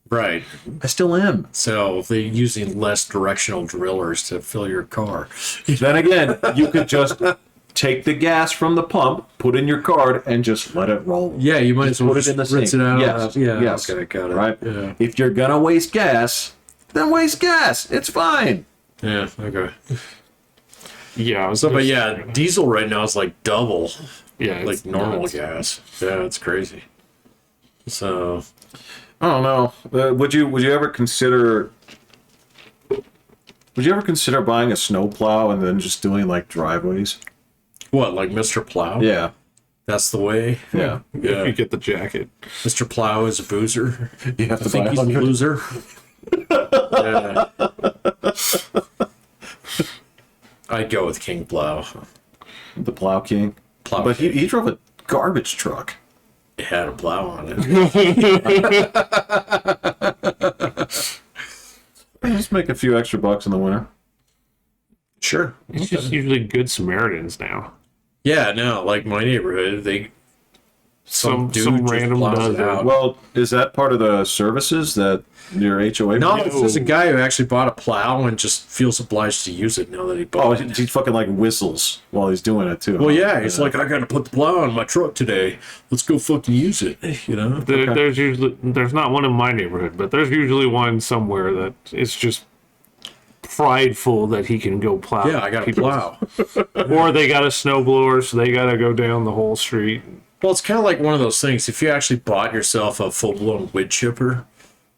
Right. I still am. So they're using less directional drillers to fill your car. Then again, you could just take the gas from the pump, put in your card, and just let it roll. Yeah, you might as well Put it in the just rinse sink. it out. Yes. Yeah, Yes. okay, got it. Right? Yeah. If you're gonna waste gas, then waste gas. It's fine. Yeah, okay. Yeah. I was So, but yeah, diesel right now is like double, yeah, like it's normal nuts. gas. Yeah, it's crazy. So, I don't know. Would you ever consider? Would you ever consider buying a snowplow and then just doing like driveways? what, like Mr. Plow? Yeah. That's the way? Yeah. If you Yeah. get the jacket. Mr. Plow is a boozer. You have I to buy think he's a 100. loser. Yeah. I'd go with King Plow. The Plow King. Plow But King. he drove a garbage truck. It had a plow on it. Just make a few extra bucks in the winter. Sure. It's just usually Good Samaritans now. Yeah, no, like my neighborhood, they Some dude some just random plows does it it. out. Well, is that part of the services that your HOA? No, provides? it's just a guy who actually bought a plow and just feels obliged to use it now that he Oh, bought it. he fucking like whistles while he's doing it too. Well, yeah, he's like, I gotta put the plow on my truck today. Let's go fucking use it, you know? There's not one in my neighborhood, but there's usually one somewhere that it's just prideful that he can go plow. Yeah, I got a people. plow. Or they got a snowblower, so they got to go down the whole street. Well, it's kind of like one of those things. If you actually bought yourself a full blown wood chipper,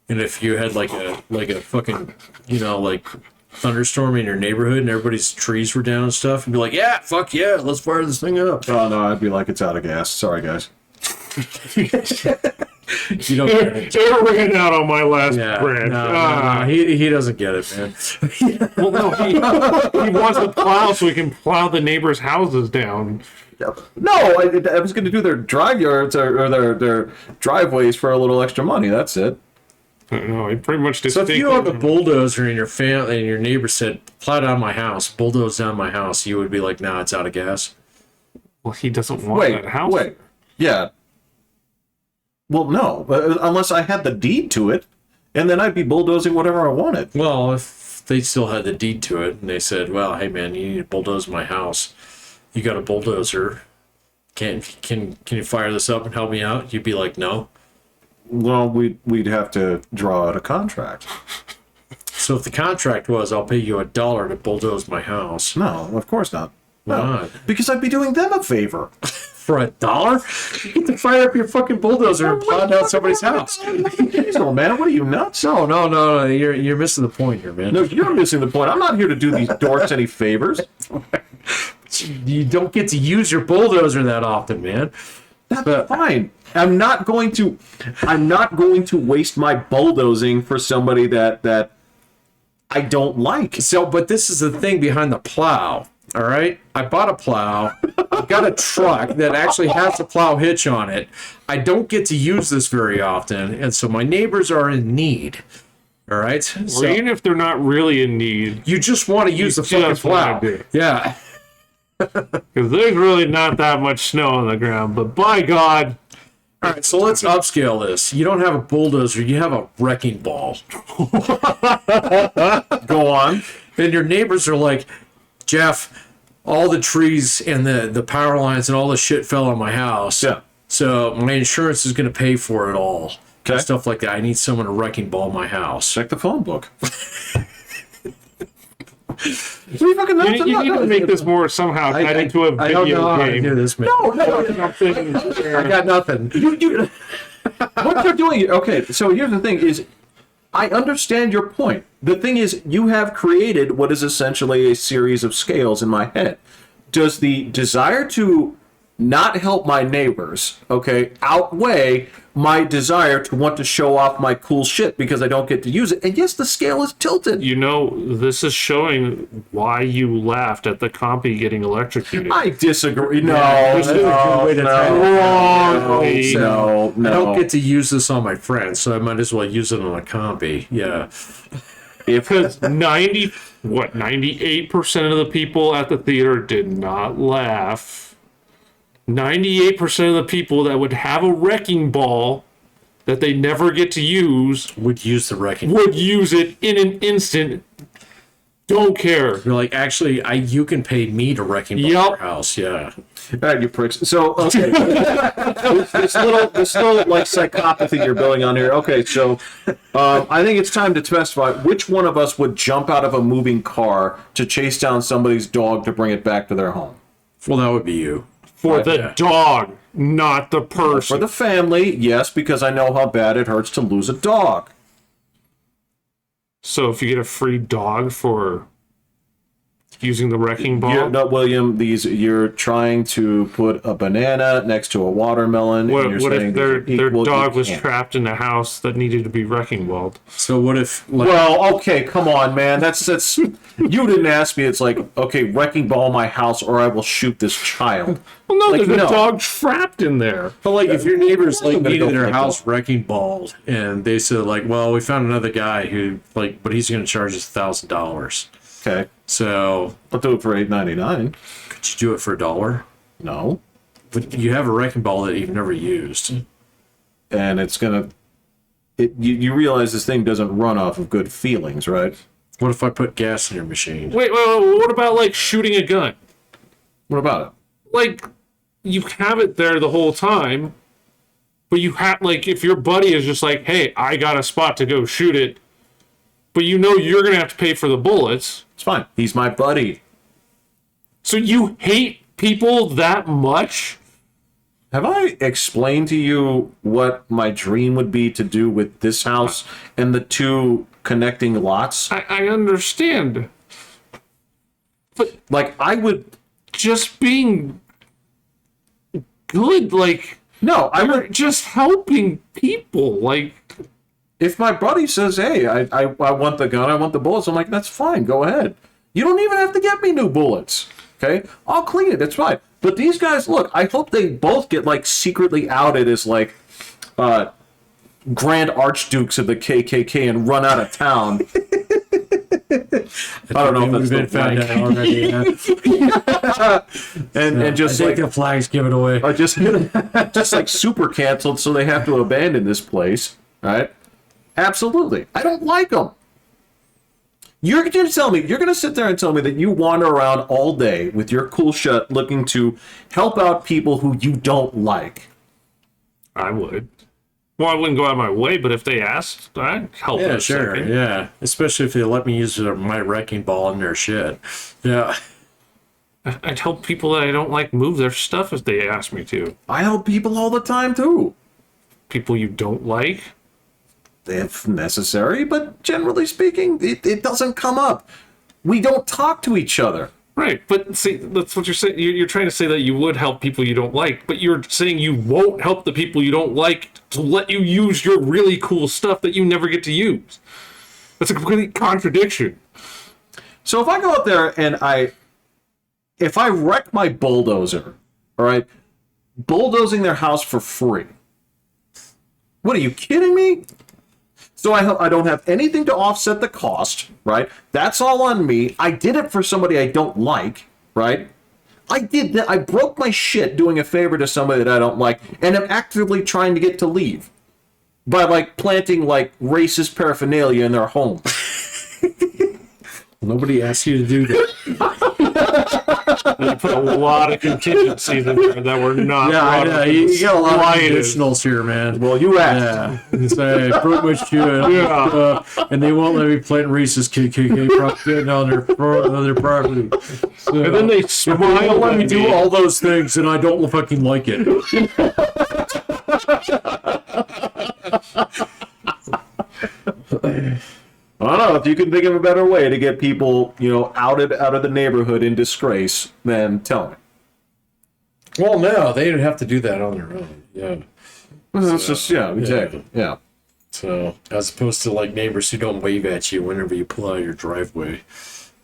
and if you had like a fucking, you know, like thunderstorm in your neighborhood and everybody's trees were down and stuff, you'd be like, yeah, fuck yeah, let's fire this thing up. Oh no, I'd be like, it's out of gas. Sorry, guys. You don't get it. It ran out on my last Yeah, branch. no, he doesn't get it, man. Well, no, he wants to plow so he can plow the neighbors' houses down. No, I was going to do their drive yards or their driveways for a little extra money. That's it. No, he pretty much just. So if you owned a bulldozer and your family and your neighbor said, plow down my house, bulldoze down my house, you would be like, nah, it's out of gas. Well, he doesn't want Wait, that house. wait. Yeah. Well, no, unless I had the deed to it, and then I'd be bulldozing whatever I wanted. Well, if they still had the deed to it, and they said, "Well, hey man, you need to bulldoze my house. You got a bulldozer? Can you fire this up and help me out?" You'd be like, "No." Well, we'd have to draw out a contract. So if the contract was, "I'll pay you $1 to bulldoze my house," No, of course not. why No, not? because I'd be doing them a favor. For $1, you get to fire up your fucking bulldozer and plow down somebody's house. No, man, what are you, nuts? No. You're missing the point here, man. No, you're missing the point. I'm not here to do these dorks any favors. You don't get to use your bulldozer that often, man. That's fine. I'm not going to waste my bulldozing for somebody that I don't like. So, but this is the thing behind the plow. All right, I bought a plow. I've got a truck that actually has a plow hitch on it. I don't get to use this very often, and so my neighbors are in need. All right, so Or even if they're not really in need, you just want to use the fucking just wanna plow. do it. Yeah. because there's really not that much snow on the ground. But by God, All right, so let's upscale this. You don't have a bulldozer, you have a wrecking ball. Go on. And your neighbors are like, "Jeff, all the trees and the power lines and all the shit fell on my house. Yeah. So my insurance is going to pay for it all." Okay. Stuff like that. I need someone to wrecking ball my house. Check the phone book. You fucking nuts? you need to make this more somehow tied into a I don't know video how to game. do this, man. Something I got nothing. What they're doing, okay, so here's the thing is, I understand your point. The thing is, you have created what is essentially a series of scales in my head. Does the desire to not help my neighbors, okay, outweigh my desire to want to show off my cool shit because I don't get to use it? And yes, the scale is tilted. You know, this is showing why you laughed at the compy getting electrocuted. I disagree. No, There's a good way to tell you. no. I don't get to use this on my friends, so I might as well use it on a compy. Yeah. Because 98% of the people at the theater did not laugh. 98% of the people that would have a wrecking ball that they never get to use Would use the wrecking. would use it in an instant. Don't care. You're like, actually, you can pay me to wrecking ball Yup. your house. Yeah. All right, you pricks. So, okay. this little like psychopathy you're building on here. Okay, so I think it's time to specify which one of us would jump out of a moving car to chase down somebody's dog to bring it back to their home. Well, that would be you. For the Yeah. dog, not the For person. the family, yes, because I know how bad it hurts to lose a dog. So if you get a free dog for using the wrecking ball, No, William, you're trying to put a banana next to a watermelon. and what you're if saying their these are equal? dog You was can't. trapped in a house that needed to be wrecking balled? So what if, like, Well, okay, come on, man. That's you didn't ask me. It's like, okay, wrecking ball my house, or I will shoot this child. Well, no, Like, there's no. a dog trapped in there. but like if your neighbors like I'm gonna needed go their flip house wrecking balled, and they said like, well, we found another guy who like, but he's going to charge us $1,000. Okay, So I'll do it for $8.99. could you do it for $1? No, But you have a wrecking ball that you've never used. and it's gonna. You realize this thing doesn't run off of good feelings, right? What if I put gas in your machine? Wait, what about like shooting a gun? What about it? Like, you have it there the whole time, but you have, like, if your buddy is just like, hey, I got a spot to go shoot it, but you know you're going to have to pay for the bullets. It's fine. He's my buddy. So you hate people that much? Have I explained to you what my dream would be to do with this house and the two connecting lots? I understand. But Like, I would. just being good, like, No, I you're would. just helping people. Like, If my buddy says, hey, I want the gun, I want the bullets, I'm like, that's fine, go ahead. You don't even have to get me new bullets. Okay? I'll clean it, it's fine. But these guys, look, I hope they both get, like, secretly outed as, like, Grand Archdukes of the KKK and run out of town. I don't know if that's We've been the found flag. out already. Yeah. And just I like, think the flag's given away. are just like super canceled, so they have to abandon this place, right? Absolutely. I don't like them. You're going to tell me, you're going to sit there and tell me that you wander around all day with your cool shut looking to help out people who you don't like. I would. Well, I wouldn't go out of my way, but if they asked, I'd help. Yeah, in a sure. second. Yeah, especially if they let me use my wrecking ball in their shit. Yeah. I'd help people that I don't like move their stuff if they ask me to. I help people all the time too. People you don't like? If necessary, but generally speaking, it doesn't come up. We don't talk to each other. Right, but see, that's what you're saying. You're trying to say that you would help people you don't like, but you're saying you won't help the people you don't like to let you use your really cool stuff that you never get to use. That's a complete contradiction. So if I go out there and if I wreck my bulldozer, all right, bulldozing their house for free. What, are you kidding me? So I don't have anything to offset the cost, right? That's all on me. I did it for somebody I don't like, right? I did that. I broke my shit doing a favor to somebody that I don't like, and I'm actively trying to get to leave by like planting like racist paraphernalia in their home. Nobody asked you to do that. You put a lot of contingencies in there that were not. Yeah, I know. You got a lot of Riotous. conditionals here, man. Well, you asked. Yeah. Say, I broke my shit. And they won't let me plant racist KKK propaganda on their property. So, And then they if they smile won't let at me do me. all those things, and I don't fucking like it. I don't know, if you can think of a better way to get people, outed out of the neighborhood in disgrace, then tell me. Well, no, they'd have to do that on their own. Yeah. That's just, exactly. Yeah. So, as opposed to like neighbors who don't wave at you whenever you pull out of your driveway,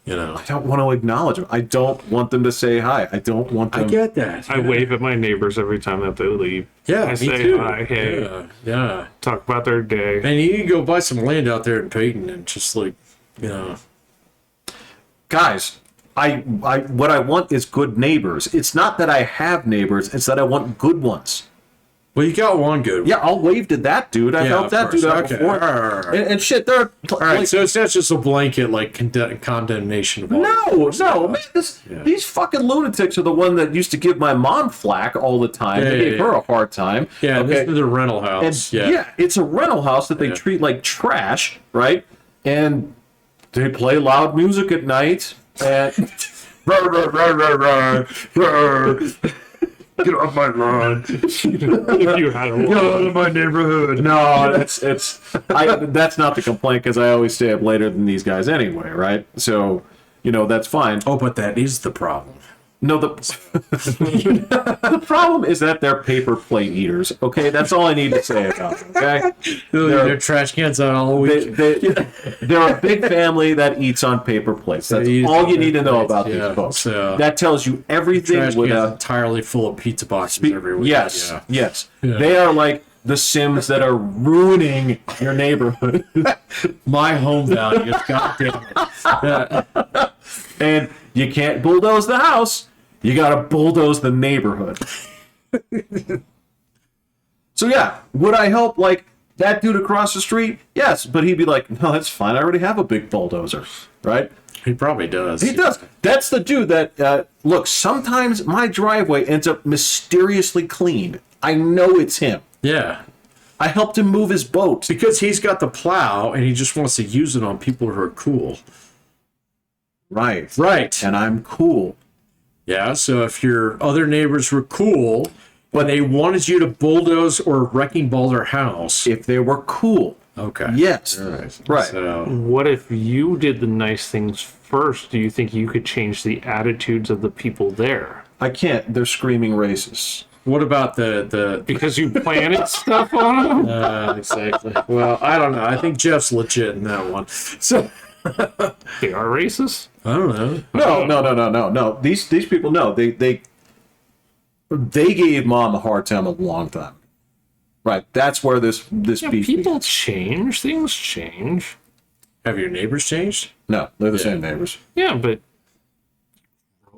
I don't want to acknowledge them. I don't want them to say hi. I don't want them. I get that. I wave at my neighbors every time that they leave. Yeah, I me say too. hi, hey, Yeah. talk about their day. And you can go buy some land out there in Peyton and just like, Guys, what I want is good neighbors. It's not that I have neighbors. It's that I want good ones. well, you got one good one. Yeah, I'll wave to that dude. I Yeah, helped of that dude course. out Okay. before. All right. And shit, they're All right, so it's not just a blanket like condemnation of all No, man. These fucking lunatics are the one that used to give my mom flack all the time. Yeah, They gave her a hard time. Yeah, okay? this is a rental And house. it's a rental house that they treat like trash, right? And they play loud music at night. And Get off my lawn. If you had a Get out of my neighborhood. no, that's not the complaint because I always stay up later than these guys anyway, right? So, that's fine. Oh, but that is the problem. No, the problem is that they're paper plate eaters. Okay, that's all I need to say about them. Okay, Their trash cans out all week. they're a big family that eats on paper plates. That's They eat all you on need to know plates, about yeah. these folks. So, that tells you everything. trash With cans a entirely full of pizza boxes every week. yes, Yeah. yes, they are like the Sims that are ruining your neighborhood. My home values, goddamn it. And you can't bulldoze the house. You gotta bulldoze the neighborhood. So yeah, would I help like that dude across the street? Yes, but he'd be like, no, that's fine. I already have a big bulldozer, right? He probably does. He does. That's the dude that, look, sometimes my driveway ends up mysteriously clean. I know it's him. Yeah. I helped him move his boat. Because he's got the plow and he just wants to use it on people who are cool. Right. Right. And I'm cool. Yeah, so if your other neighbors were cool, but they wanted you to bulldoze or wrecking ball their house. If they were cool. Okay. Yes. All right. Right. So, What if you did the nice things first? Do you think you could change the attitudes of the people there? I can't. They're screaming racists. what about the Because you planted stuff on them? exactly. Well, I don't know. I think Jeff's legit in that one. So They are racist? I don't know. No. These people, no. They gave mom a hard time a long time. Right. That's where this Yeah, beef. people change. Things change. Have your neighbors changed? No, they're the same neighbors. Yeah, but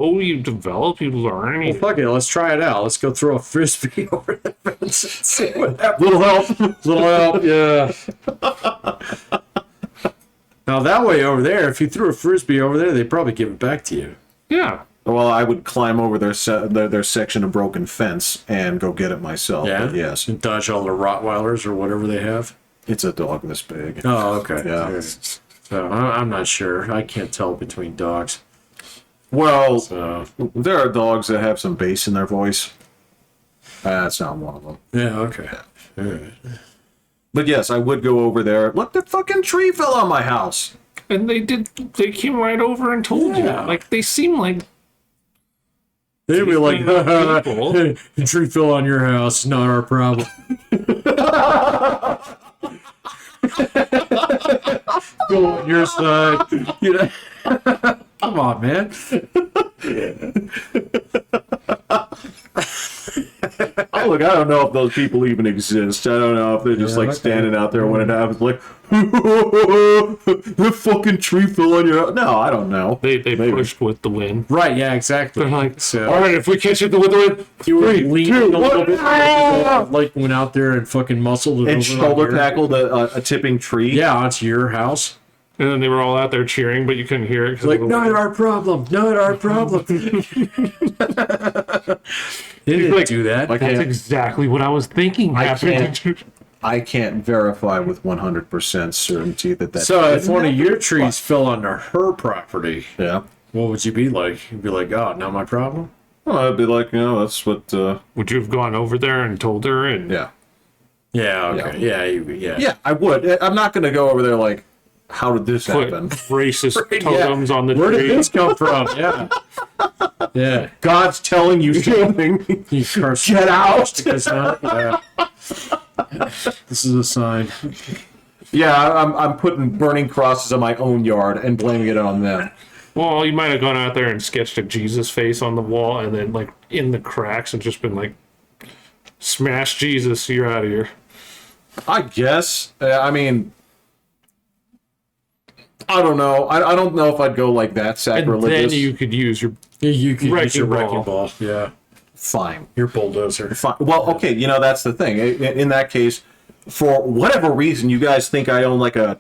you develop, you learn. Well, fuck it. Let's try it out. Let's go throw a frisbee over the fence and see what happens. Little help. Little help, yeah. Now that way over there, if you threw a frisbee over there, they'd probably give it back to you. Yeah. Well, I would climb over their section of broken fence and go get it myself. Yeah. But yes, And dodge all the Rottweilers or whatever they have. it's a dog this big. Oh, okay. Yeah. So I'm not sure. I can't tell between dogs. Well, So there are dogs that have some bass in their voice. That's not one of them. yeah, okay. All right. But yes, I would go over there. Look, the fucking tree fell on my house. And they came right over and told Yeah. you. Like, they seem like They'd be like, People. "Hey, the tree fell on your house. Not our problem." Go on your side. You know? Come on, man. Oh, look, I don't know if those people even exist. I don't know if they're just Yeah, like okay. standing out there when it happens, like, the fucking tree fell on your house. No, I don't know. they Maybe. pushed with the wind. Right? Yeah, exactly. They're like, So- all right, if we catch it with the wind, You were 3, leaning 2, a little 1. bit, like went out there and fucking muscled it And over shoulder on your- tackled a tipping tree. Yeah, onto your house. And then they were all out there cheering, but you couldn't hear it. 'cause Like, of the not wind. our problem. Not our problem. They didn't Like- do that. Like, That's can't- exactly what I was thinking I happened. I can't verify with 100% certainty that that's So if one of your trees fell onto her property, yeah. what would you be like? You'd be like, "Oh, not my problem." Well, I'd be like, that's what. Would you have gone over there and told her? And Yeah. Yeah. Okay. Yeah. Yeah, I would. I'm not going to go over there like, how did this put happen? racist totems on the Where did tree. this come from? Yeah. Yeah. God's telling you something. You curse. Get out. Yeah. This is a sign. Yeah, I'm putting burning crosses on my own yard and blaming it on them. Well, you might have gone out there and sketched a Jesus face on the wall, and then like in the cracks, and just been like, "Smash Jesus, you're out of here." I guess. I mean, I don't know. I don't know if I'd go like that And sacrilegious. then you could use your You could use your Wrecking wrecking ball. ball. Yeah. Fine. Your bulldozer. Fine. Well, okay, that's the thing. In that case, for whatever reason, you guys think I own like a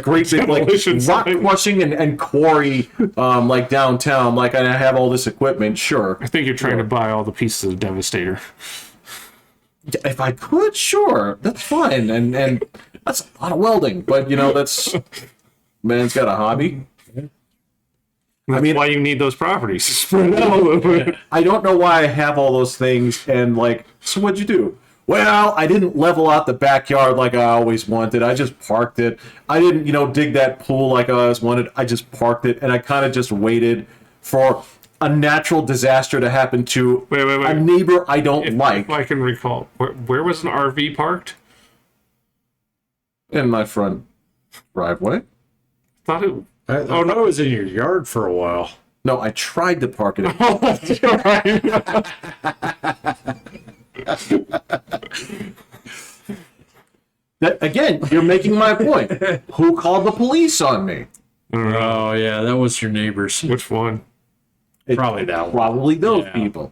great big like Demolition rock site. crushing and quarry like downtown, like I have all this equipment, sure. I think you're trying to buy all the pieces of Devastator. If I could, sure, that's fine. And that's a lot of welding, but that's man's got a hobby. That's mean- why you need those properties. Spread it out a little bit. I don't know why I have all those things and like, so what'd you do? Well, I didn't level out the backyard like I always wanted. I just parked it. I didn't, dig that pool like I always wanted. I just parked it, and I kind of just waited for a natural disaster to happen to Wait. a neighbor I don't like. If I can recall, where was an RV parked? In my front driveway. Thought it. I know it was in your yard for a while. No, I tried to park it. Oh, that's right. Again, you're making my point. Who called the police on me? Oh yeah, that was your neighbors. Which one? Probably that one. Probably those Yeah. people.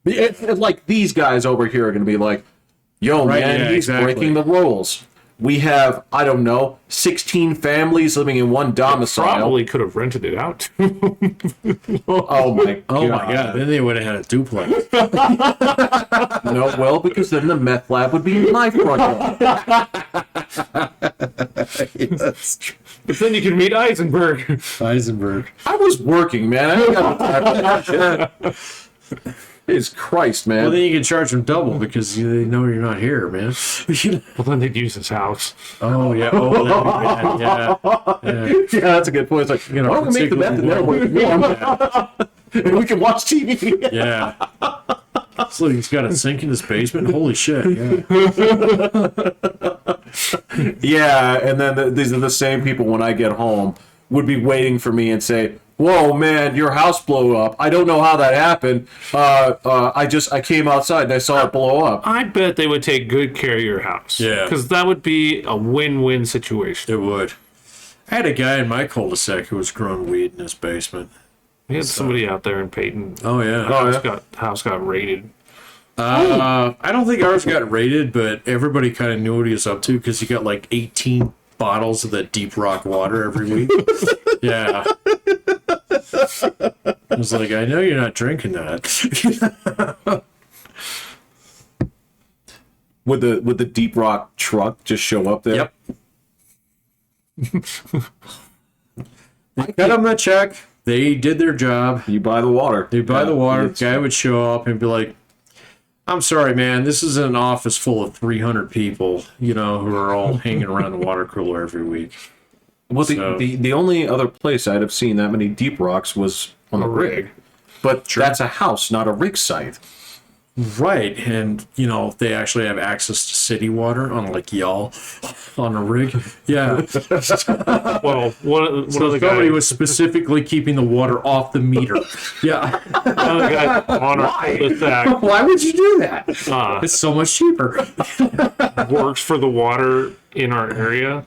Like these guys over here are going to be like, yo, Right, man, yeah, he's exactly. breaking the rules. We have, I don't know, 16 families living in one domicile. Probably could have rented it out. Too. Oh my god. Oh my god, then they would have had a duplex. No, well, because then the meth lab would be in my front yard. But then you can meet Eisenberg. Eisenberg. I was working, man. I ain't got the time for that shit. Jesus Christ, man. Well, then you can charge them double because they know you're not here, man. Well, then they'd use his house. Oh yeah. Oh, that'd be bad. Yeah. Yeah, that's a good point. It's like, why don't we make the meth in there where it's warm and we can watch TV? Yeah. So he's got a sink in his basement. Holy shit! Yeah. Yeah, and then these are the same people when I get home would be waiting for me and say, "Whoa, man, your house blew up. I don't know how that happened. I came outside and I saw it blow up." I bet they would take good care of your house. Yeah. Because that would be a win-win situation. It would. I had a guy in my cul-de-sac who was growing weed in his basement. We had somebody out there in Peyton. Oh yeah. House got raided. I don't think ours got raided, but everybody kind of knew what he was up to because he got like 18 bottles of the deep rock water every week. Yeah. I was like, I know you're not drinking that. Would the Deep Rock truck just show up there? Yep. Cut them the check. They did their job. You buy the water. They buy the water. It's- Guy would show up and be like, I'm sorry, man. This is an office full of 300 people, who are all hanging around the water cooler every week. Well, So- the only other place I'd have seen that many Deep Rocks was on a rig. But that's a house, not a rig site. Right. And, they actually have access to city water, unlike y'all on a rig. Yeah. Well, one of the Somebody guys, was specifically keeping the water off the meter. Yeah. one of the guys on our cul-de-sac Why would you do that? It's so much cheaper. works for the water in our area,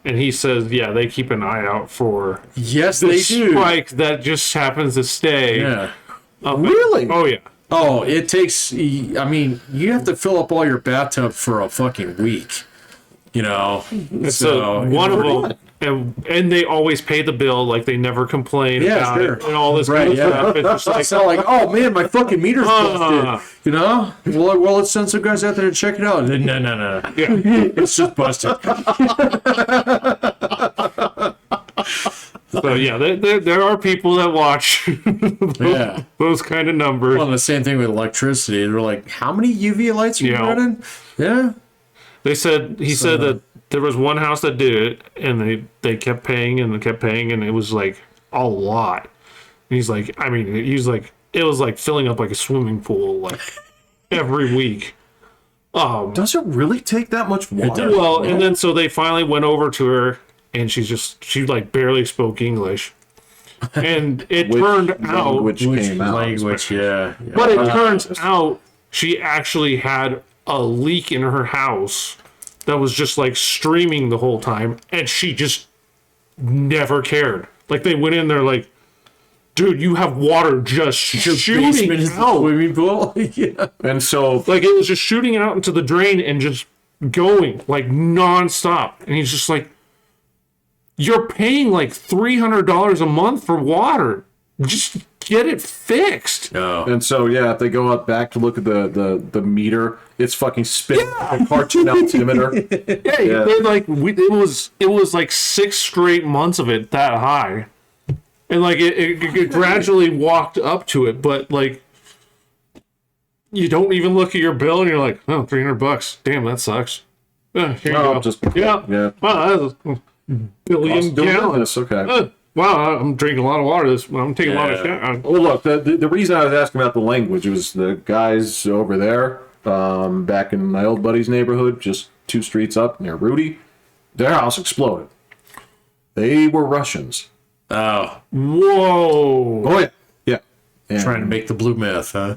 and he says, yeah, they keep an eye out for Yes, the they do. spike that just happens to stay. Yeah. Really? Oh yeah. Oh, it takes, you have to fill up all your bathtub for a fucking week, So one of them, and they always pay the bill, like they never complain Yeah, about sure. it and all this Right, good yeah. stuff. It's just like, It's not like, oh man, my fucking meter's busted. Well, let's send some guys out there to check it out. No. yeah. It's just busted. So yeah, there are people that watch Yeah. those kind of numbers. Well, the same thing with electricity. They're like, how many UV lights are you Yeah. running? Yeah. He said that there was one house that did it, and they kept paying and they kept paying, and it was like a lot. And he's like, it was like filling up like a swimming pool like every week. Does it really take that much water? Well, and then so they finally went over to her, and she like barely spoke English, and it turned out, Language came out. Language, yeah. but it turns out she actually had a leak in her house that was just like streaming the whole time, and she just never cared. Like they went in there like, dude, you have water just shooting Basement is the out. swimming pool. Yeah. And so, Like it was just shooting out into the drain and just going like nonstop. And he's just like, you're paying like $300 a month for water. Just get it fixed. No. and so, yeah, if they go out back to look at the meter, it's fucking spinning like a cartoon altimeter. Yeah, they like it was like 6 straight months of it that high, and like it gradually walked up to it, but like you don't even look at your bill and you're like, oh, $300. Damn, that sucks. Here you Oh, go. just Yeah. Wow, that's a billion Cost doing gallons. business, okay. Wow, I'm drinking a lot of water. I'm taking a lot of shit. Well, look, the reason I was asking about the language was the guys over there, back in my old buddy's neighborhood, just 2 streets up near Rudy, their house exploded. They were Russians. Oh, Whoa. Oh, yeah. Yeah. And- trying to make the blue meth, huh?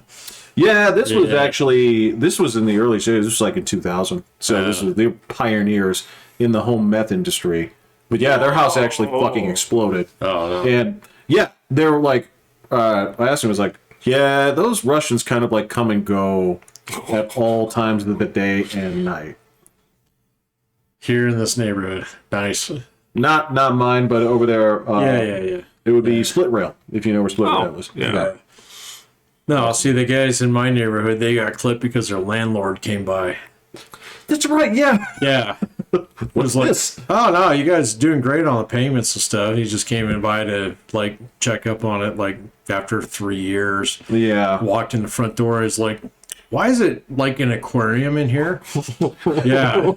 Yeah, this was Yeah. actually, this was in the early stages. This was like in 2000. So this was, they were pioneers in the home meth industry. But yeah, their house actually fucking exploded. Oh, no. And yeah, they were like, I asked him, I was like, yeah, those Russians kind of like come and go at all times of the day and night. Here in this neighborhood. Nice. Not mine, but over there, Yeah. it would be Split Rail, if you know where Split Rail is. yeah. No, see, the guys in my neighborhood, they got clipped because their landlord came by. That's right, yeah. Yeah. Was like, this? oh no, you guys doing great on the payments and stuff. He just came in by to like check up on it like after 3 years. Yeah. Walked in the front door, is like, why is it like an aquarium in here? Yeah.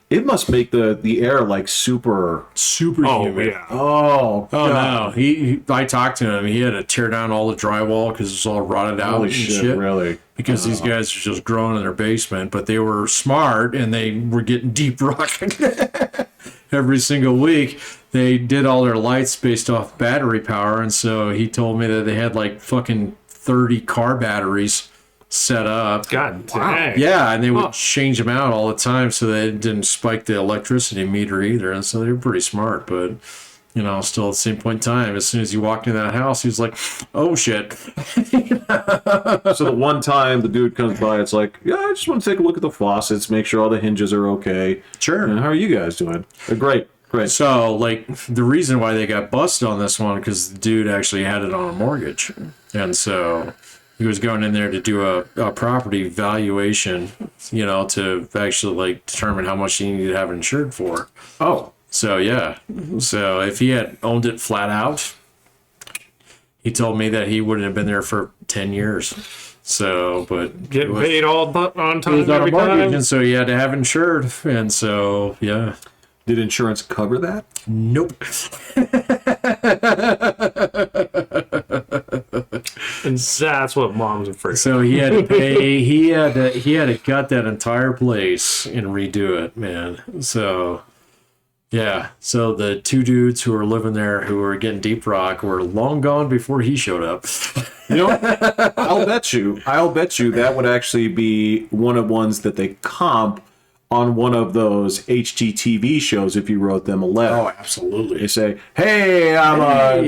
It must make the air like super. Super Oh, humid. yeah. Oh, Oh God. no! He I talked to him. He had to tear down all the drywall because it's all rotted out Holy and shit, really? Because these guys are just growing in their basement, but they were smart and they were getting deep rock every single week. They did all their lights based off battery power, and so he told me that they had like fucking 30 car batteries set up. God dang. Yeah, and they would Huh. change them out all the time so they didn't spike the electricity meter either. And so they were pretty smart. But you know, still at the same point in time, as soon as he walked into that house, he was like, "Oh shit!" So the one time the dude comes by, it's like, yeah, I just want to take a look at the faucets, make sure all the hinges are okay. Sure. And how are you guys doing? They're great. So, like, the reason why they got busted on this one, because the dude actually had it on a mortgage. And so he was going in there to do a property valuation, you know, to actually, like, determine how much he needed to have it insured for. Oh. So, yeah. So if he had owned it flat out, he told me that he wouldn't have been there for 10 years. So, but Get paid all on it time was on a every mortgage, time. and so he had to have it insured. And so, yeah. Did insurance cover that? Nope. And that's what mom's afraid of. So he had to pay. He had to gut that entire place and redo it, man. So, yeah. So the two dudes who were living there, who were getting deep rock, were long gone before he showed up. You know, I'll bet you that would actually be one of ones that they comp on one of those HGTV shows if you wrote them a letter. Oh, absolutely. They say, hey, I'm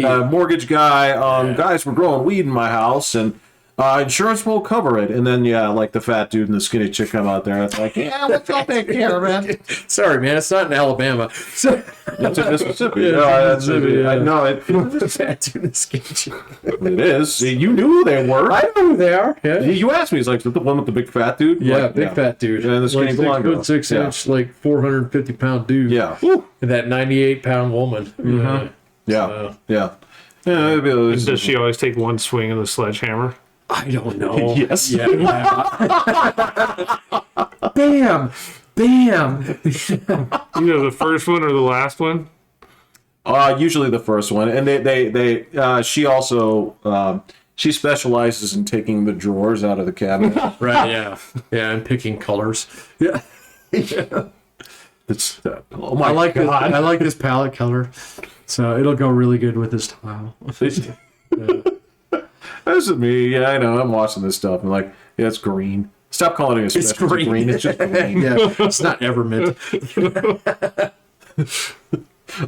a mortgage guy. Guys, we're growing weed in my house, and insurance won't cover it. And then, yeah, like the fat dude and the skinny chick come out there. It's like, yeah, let's all take care, man. Sorry, man. It's not in Alabama. So, That's in Mississippi. Yeah, No, that's Mississippi, yeah. I know it. fat dude and skinny chick. It is. You knew who they were. I know who they are. Yeah. You asked me. He's like, is that the one with the big fat dude? Yeah, Like, big fat dude. And the skinny like blonde girl. 6'6" Yeah. inch, like 450-pound dude. Yeah. And that 98-pound woman. Yeah. So, Yeah. Yeah. It'd be a- Does she always take one swing of the sledgehammer? I don't know. Yes. Yeah. Bam. Bam. Either the first one or the last one? Usually the first one, and she also she specializes in taking the drawers out of the cabinet. Right. Yeah. Yeah. And picking colors. Yeah. It's oh my I like this. god! I like this palette color, so it'll go really good with this tile. This is me. Yeah, I know. I'm watching this stuff. I'm like, yeah, it's green. Stop calling it a specialty green. It's just green. Yeah. It's not Evermint.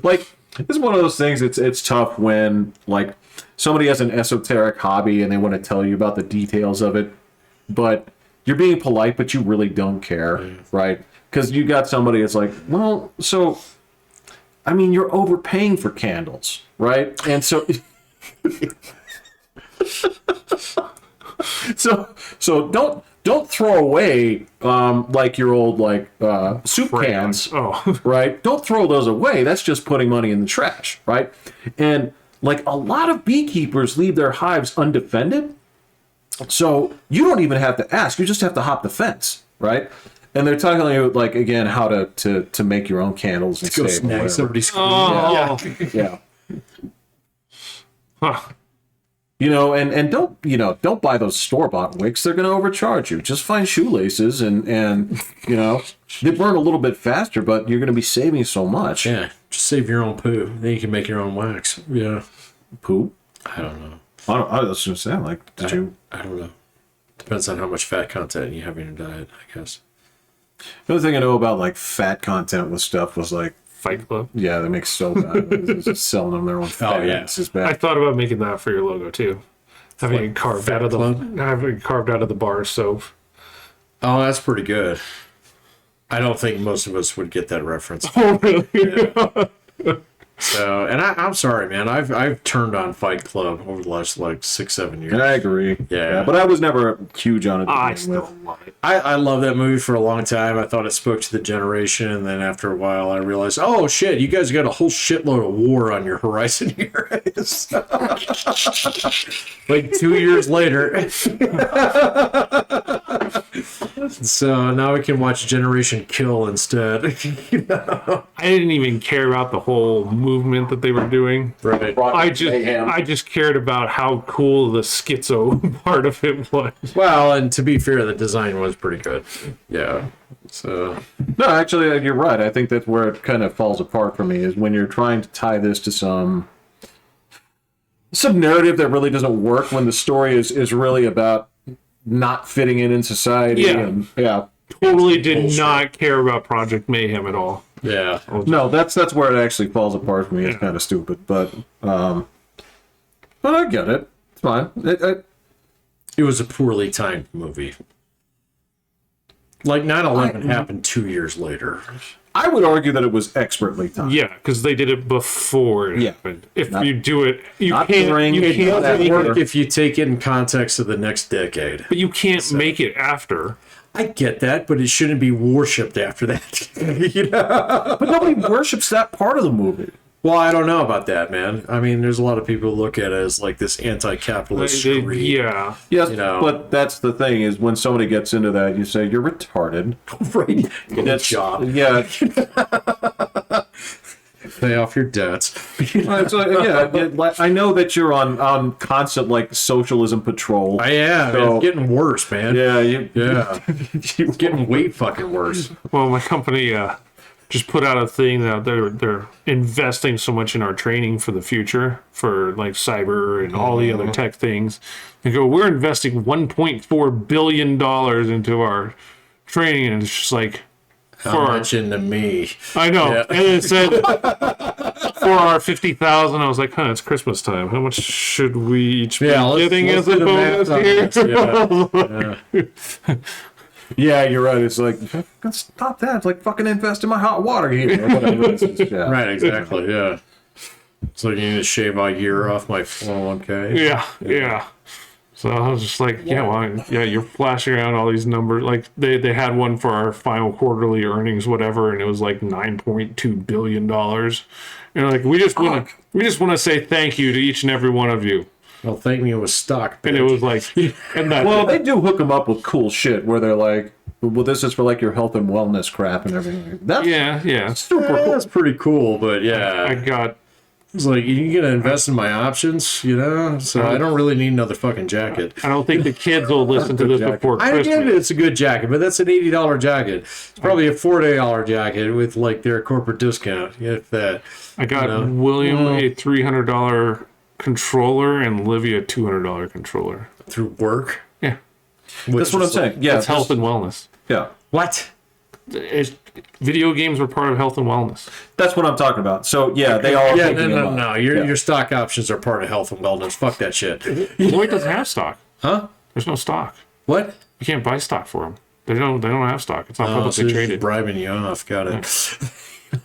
Like, it's one of those things. It's tough when like somebody has an esoteric hobby and they want to tell you about the details of it, but you're being polite, but you really don't care, right? Because you got somebody that's like, well, so I mean, you're overpaying for candles, right? And so. So don't throw away like your old like soup cans, Oh. right? Don't throw those away. That's just putting money in the trash, right? And like a lot of beekeepers leave their hives undefended, so you don't even have to ask. You just have to hop the fence, right? And they're telling you like again how to make your own candles and Go save or snag whatever. somebody's. Oh. Yeah. Huh. You know, and don't buy those store-bought wicks. They're going to overcharge you. Just find shoelaces and you know, they burn a little bit faster, but you're going to be saving so much. Yeah. Just save your own poo. Then you can make your own wax. Yeah. Poop? I don't know. I was just saying, like, did you? I don't know. Depends on how much fat content you have in your diet, I guess. The only thing I know about like fat content with stuff was like, Fight Club. yeah, they make so bad. They're just selling them their own fat. yeah. It's just I bad. thought about making that for your logo too. Having it carved out of the bar soap. Oh, that's pretty good. I don't think most of us would get that reference. Oh, really? So, and I'm sorry, man. I've turned on Fight Club over the last like 6-7 years. And I agree. Yeah. But I was never huge on it. to I begin with. still love it. I love that movie for a long time. I thought it spoke to the generation, and then after a while, I realized, oh shit, you guys got a whole shitload of war on your horizon here. Like 2 years later. So now we can watch Generation Kill instead. I didn't even care about the whole movement that they were doing. Right. I just cared about how cool the schizo part of it was. Well, and to be fair, the design was pretty good. Yeah. So No, actually, you're right. I think that's where it kind of falls apart for me is when you're trying to tie this to some narrative that really doesn't work when the story is really about not fitting in society. Yeah. And, yeah. Totally did not care about Project Mayhem at all. Yeah. No, that's where it actually falls apart for me. It's kind of stupid, but I get it. It's fine. It was a poorly timed movie. Like 9/11 happened 2 years later. I would argue that it was expertly timed. Yeah, because they did it before it happened. If you do it, you not can't. during, You it can't doesn't make Work it, if you take it in context of the next decade. but you can't make it after. I get that, but it shouldn't be worshipped after that. You know? But nobody worships that part of the movie. Well, I don't know about that, man. I mean, there's a lot of people who look at it as like this anti-capitalist screed. Yeah, Yes, You know. but that's the thing is when somebody gets into that, you say you're retarded. Right? Get a That's job. Yeah, Pay off your debts. I know that you're on constant like socialism patrol. I am. So- It's getting worse, man. Yeah, Yeah. It's getting way fucking worse. well, my company just put out a thing that they're investing so much in our training for the future for like cyber and all the other tech things. They go, we're investing $1.4 billion into our training, and it's just like How much into me? I know. Yeah. And it said for our 50,000, I was like, it's Christmas time. How much should we each be getting as a do the bonus math on here? this. Yeah. yeah, you're right. It's like stop that. It's like fucking invest in my hot water heater. Or whatever it is. Yeah. Right, exactly. Yeah. So you need to shave a year off my 401k. Yeah. So I was just like, you're flashing around all these numbers. Like they had one for our final quarterly earnings, whatever, and it was like $9.2 billion. And like, we just want to say thank you to each and every one of you. Well, thank me, it was stock. And it was like, and that. Well, they do hook them up with cool shit where they're like, well, this is for like your health and wellness crap and everything. That's yeah. super cool. That's pretty cool, but I yeah. got. It's like, you gonna invest in my options, you know? So I don't really need another fucking jacket. I don't think the kids will listen to this before I get it, Christmas. it's a good jacket, but that's an $80 jacket. It's probably a $40 jacket with like their corporate discount, if that. I got You know? William a $300 controller and Livy a $200 controller. Through work. Yeah, That's what I'm saying. Yeah, it's health and wellness. Yeah, What? Video games were part of health and wellness. that's what I'm talking about. So yeah, they all. Yeah, thinking about- no. Your stock options are part of health and wellness. Fuck that shit. Lloyd doesn't have stock. Huh? There's no stock. What? You can't buy stock for them. They don't have stock. It's not Oh, publicly so they're traded. just bribing you off. Got it.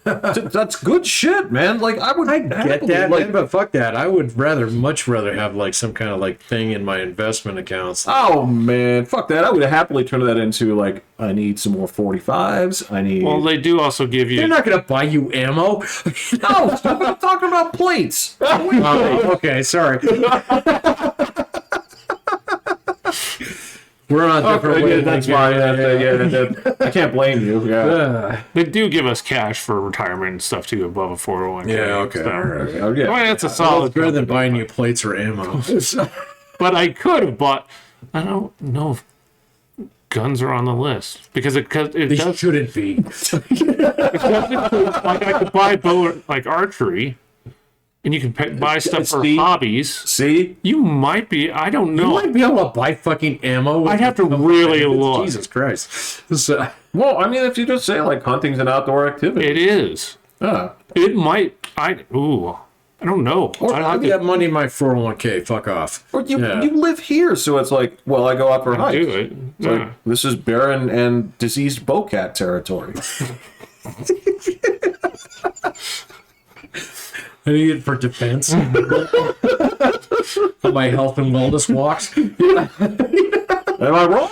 That's good shit, man. Like I would Get that, man, but fuck that. I would much rather have like some kind of like thing in my investment accounts. Oh man, fuck that! I would happily turn that into like I need some more 45s. I need. Well, they do also give They're you. not gonna buy you ammo. no, I'm talking about plates. Oh, okay, sorry. We're on different Yeah, ways. that's fine. I can't blame you. Yeah. They do give us cash for retirement and stuff too, above a 401k. Yeah, okay. So, All right. Oh, yeah. I mean, that's a Well, solid. it's better than buying you plates or ammo. But I could have bought. I don't know if guns are on the list because it They does. shouldn't be. Like I could buy bow like archery, and you can buy stuff for See? hobbies. See, You might be. I don't You know. might be able to buy fucking ammo. I'd have to really look. Jesus Christ. So, well, I mean, if you just say like hunting's an outdoor activity, It is. It might. I don't know. or I'd I have to got money in my 401k. Fuck off. or you Yeah. you live here, so it's like, well, I go out for hikes. do it. It's like, Yeah. this is barren and diseased Bocatt territory. I need it for defense. For my health and wellness walks. Am I wrong?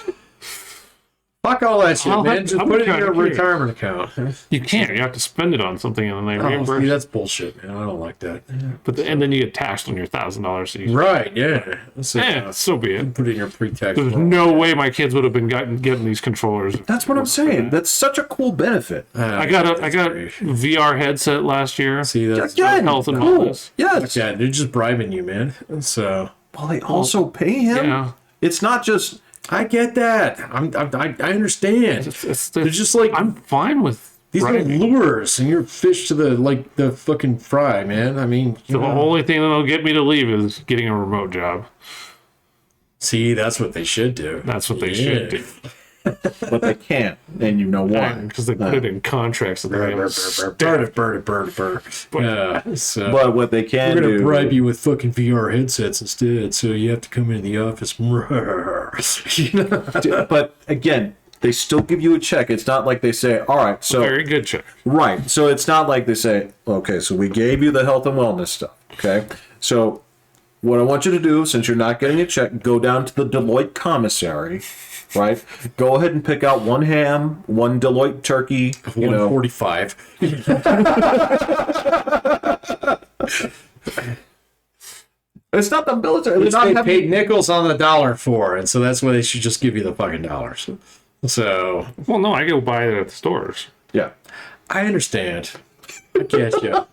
Fuck all that shit, I'll man. have- Just I'm put it in kinda your curious. retirement account. You can't. You have to spend it on something, and then they Oh, reimburse. see, that's bullshit, man. I don't like that. And then you get taxed on your $1,000. So you, Right, yeah. That's it. so be it. Put it in your pre-tax. There's no way my kids would have been getting these controllers. That's what I'm saying. That's such a cool benefit. I got VR headset last year. See, that's Again, Health and cool. wellness. Yes. yeah. They're just bribing you, man. So Well, they also pay him. Yeah. It's not just. I get that. I understand. They're just like I'm fine with these little lures, and you're fish to the fucking fry, man. I mean, you The know. only thing that'll get me to leave is getting a remote job. See, that's what they should do. That's what they should do. but they can't, and you know why. Because they put it in contracts. That they have. Burn. Yeah. So But what they can we're gonna do, bribe you with fucking VR headsets instead, so you have to come into the office. You know? but again, they still give you a check. It's not like they say, all right, so Very good check. right. So it's not like they say, okay, so we gave you the health and wellness stuff. Okay, so what I want you to do, since you're not getting a check, go down to the Deloitte commissary, right? Go ahead and pick out one ham, one Deloitte turkey, 145. It's not the military. Which It's not they having- paid nickels on the dollar for, and so that's why they should just give you the fucking dollars. So Well, no, I go buy it at the stores. Yeah. I understand. I get you. All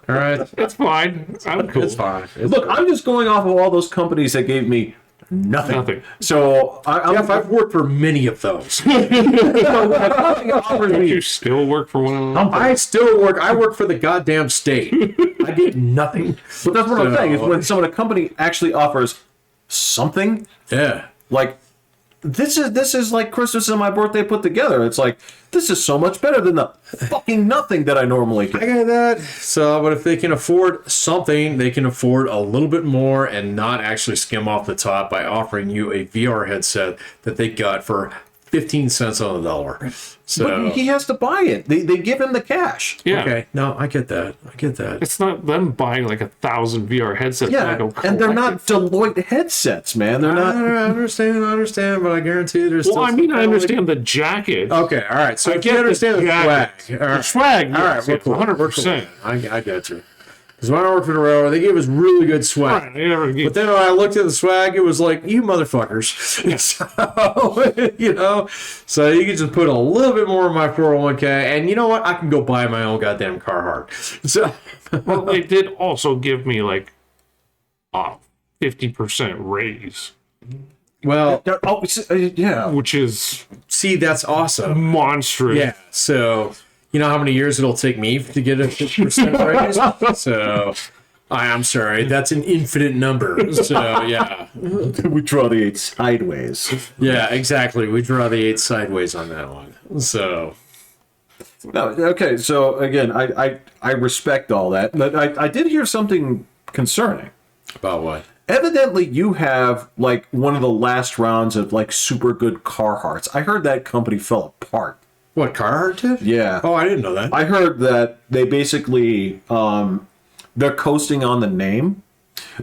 right, It's fine. I'm cool. it's fine. It's Look, I'm just going off of all those companies that gave me nothing. Nothing. So I'm Jeff, I've worked for many of those. You still work for one of them? I still work. I work for the goddamn state. I get nothing. But that's what I'm saying is when a company actually offers something, Yeah. like this is like Christmas and my birthday put together. It's like this is so much better than the fucking nothing that I normally I get. get that. So, but if they can afford something, they can afford a little bit more and not actually skim off the top by offering you a VR headset that they got for 15 cents on the dollar. So, But he has to buy it. They give him the cash. Yeah. okay. No, I get that. I get that. It's not them buying like 1,000 VR headsets. Yeah, Like a and they're not collective. Deloitte headsets, man. They're not. I understand, but I guarantee you there's Well, still I mean, I some- understand the jacket. Okay, all right. So I if you get the understand the swag. jacket. All The right. swag, All right, yes, we're yes, cool. 100%. I get you. Because when I worked for the railroad, they gave us really good swag. Right, they never But get, then when I looked at the swag, it was like, you motherfuckers. So, you know, so you can just put a little bit more in my 401k. And you know what? I can go buy my own goddamn Carhartt. So, well, they did also give me like a 50% raise, well, Yeah. which is see, that's awesome. monstrous. Yeah. So, you know how many years it'll take me to get a 50% raise? So, I'm sorry. That's an infinite number. So, yeah. We draw the 8 sideways. Yeah, exactly. We draw the 8 sideways on that one. So, No, okay, so again, I respect all that, but I did hear something concerning. about what? Evidently, you have like one of the last rounds of like super good Carhartts. I heard that company fell apart. What, Carhartt did? Yeah. Oh, I didn't know that. I heard that they basically they're coasting on the name.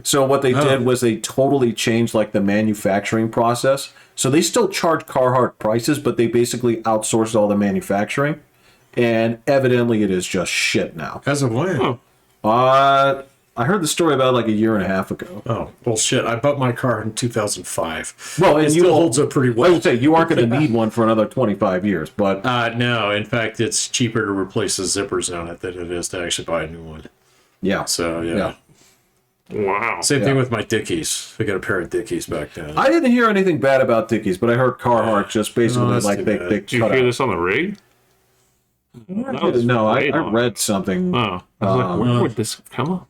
So what they did was they totally changed like the manufacturing process. So they still charge Carhartt prices, but they basically outsourced all the manufacturing. And evidently it is just shit now. As of when? Oh. I heard the story about like a year and a half ago. Oh, well, shit. I bought my car in 2005. Well, and it you still holds up pretty I well. would say you aren't going to need one for another 25 years, but No, in fact, it's cheaper to replace the zippers on it than it is to actually buy a new one. yeah. So, yeah. Wow. Same thing with my Dickies. I got a pair of Dickies back then. I didn't hear anything bad about Dickies, but I heard Carhartt just basically that's like too they bad. they Did you cut hear out. this on the rig? No, I read something. Oh, I was like, where would this come up?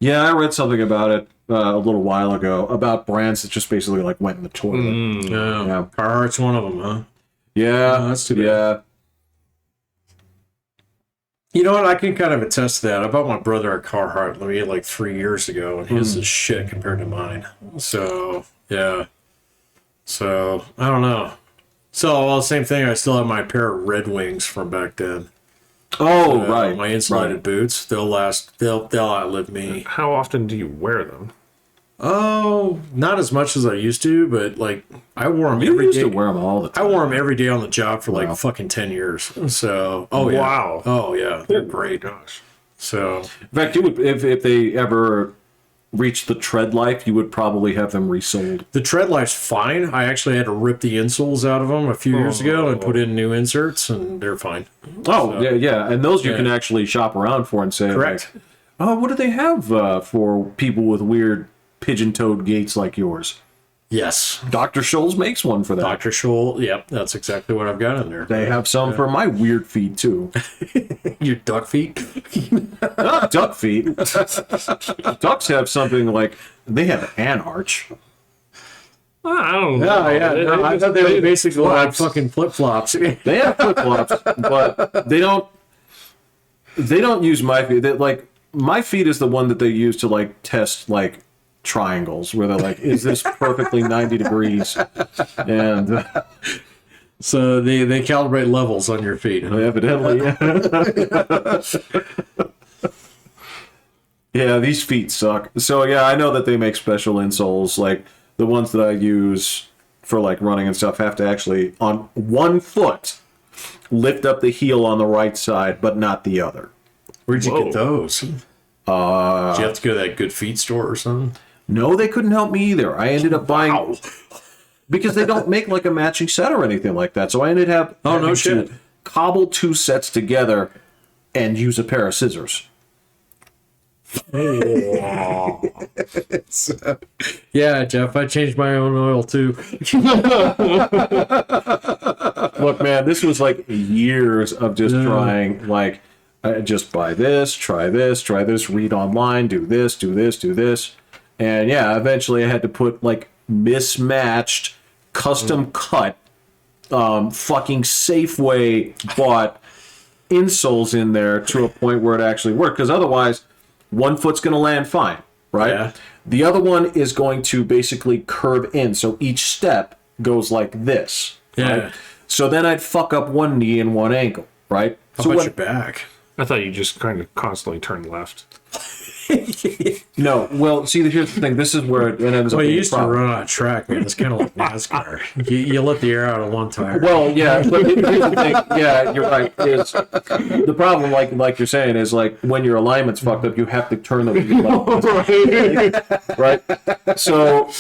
Yeah, I read something about it a little while ago about brands that just basically like went in the toilet. No, Yeah. Carhartt's one of them, huh? Yeah, Oh, that's too bad. yeah. You know what? I can kind of attest to that. I bought my brother a Carhartt maybe like 3 years ago, and his is shit compared to mine. So, yeah. So, I don't know. So, well, same thing. I still have my pair of Red Wings from back then. Oh, right. My insulated right. boots. They'll last. They'll outlive me. How often do you wear them? Oh, not as much as I used to, but like I wore them You every used day. to wear them all the I time. wore them every day on the job for like Wow. fucking 10 years. So, oh yeah. Wow. Oh yeah, they're great. Gosh. So, In fact, you would if they ever reached the tread life, you would probably have them resold. the Tread Life's fine. I actually had to rip the insoles out of them a few years ago and put in new inserts, and they're fine. Oh, yeah, yeah. And those you Yeah. can actually shop around for and say, Correct. like, oh, what do they have for people with weird pigeon-toed gaits like yours? Yes. Dr. Scholl's makes one for that. Dr. Scholl. Yep, that's exactly what I've got in there. They have some for my weird feet, too. Your duck feet? Not duck feet. Ducks have something like, they have an arch. I don't know. No, I thought they were basically like fucking flip flops. They have flip flops, but they don't use my feet. Like my feet is the one that they use to like test like triangles, where they're like, is this perfectly 90 degrees? And So they calibrate levels on your feet. Huh? evidently, yeah, these feet suck. So yeah, I know that they make special insoles. Like the ones that I use for like running and stuff have to actually on one foot lift up the heel on the right side, but not the other. Where'd you Whoa. get those? Did you have to go to that good feet store or something? No, they couldn't help me either. I ended up buying because they don't make like a matching set or anything like that. So I ended up having no shit. to cobble two sets together and use a pair of scissors. Yeah, Jeff, I changed my own oil too. Look, man, this was like years of just trying, like, just buy this, try this, read online, do this, do this, do this. And yeah, eventually I had to put like mismatched, custom cut, fucking Safeway bought insoles in there to a point where it actually worked. Because otherwise, one foot's going to land fine, right? Yeah. The other one is going to basically curve in. So each step goes like this. Yeah. Right? So then I'd fuck up one knee and one ankle, right? How So about when- your back? I thought you just kind of constantly turned left. No, well, see, here's the thing. This is where it ends up Well, you being a used to problem. run on a track, man. It's kind of like NASCAR. You let the air out of one tire. Well, yeah, but here's the thing. Yeah, you're right. Is the problem, like you're saying, is like when your alignment's fucked up, you have to turn the wheel, right? So,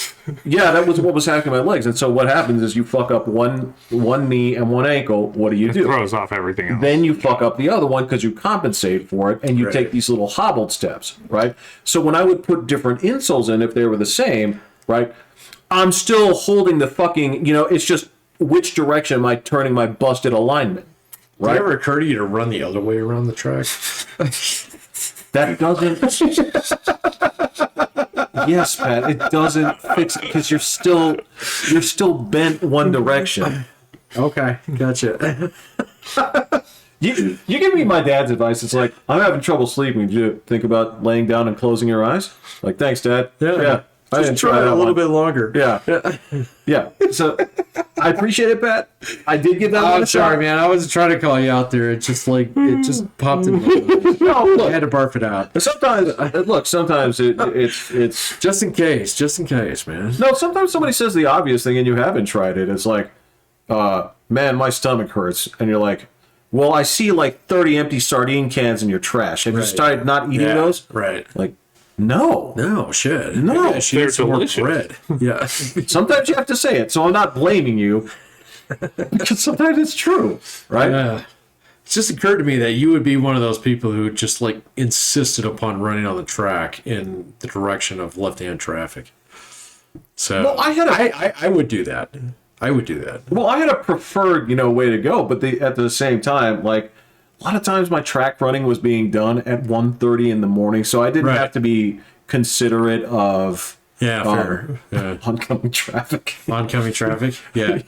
yeah, that was what was happening to my legs. And so what happens is you fuck up one knee and one ankle. What do you do? Throws off everything else. Then you fuck up the other one because you compensate for it, and you Right. take these little hobbled steps, right? So when I would put different insoles in, if they were the same, right, I'm still holding the fucking, it's just which direction am I turning my busted alignment, Did right? it ever occur to you to run the other way around the track? That doesn't. Yes, Pat, it doesn't fix it because you're still bent one direction. Okay, gotcha. You give me my dad's advice. It's like, I'm having trouble sleeping. Did you think about laying down and closing your eyes? Like, thanks, Dad. Yeah. I didn't Just try it a that little one. bit longer. Yeah. Yeah. So, I appreciate it, Pat. I did give that one I'm a sorry, shot. man. I wasn't trying to call you out there. It just popped in my head. No, I look. had to barf it out. Sometimes it's Just in case, man. no. Sometimes somebody says the obvious thing and you haven't tried it. It's like, man, my stomach hurts, and you're like, well, I see like 30 empty sardine cans in your trash. Have you Right. started not eating Yeah, those? right. Like, no. No, shit. No, Maybe I should they're eat some more delicious. bread. Yeah. Sometimes you have to say it, so I'm not blaming you. Because sometimes it's true, right? Yeah. It just occurred to me that you would be one of those people who just like insisted upon running on the track in the direction of left-hand traffic. So Well, I would do that. I would do that. Well, I had a preferred, way to go, but at the same time, like a lot of times my track running was being done at 1:30 in the morning, so I didn't Right. have to be considerate of Yeah, fair. Yeah. oncoming traffic. Oncoming traffic. Yeah.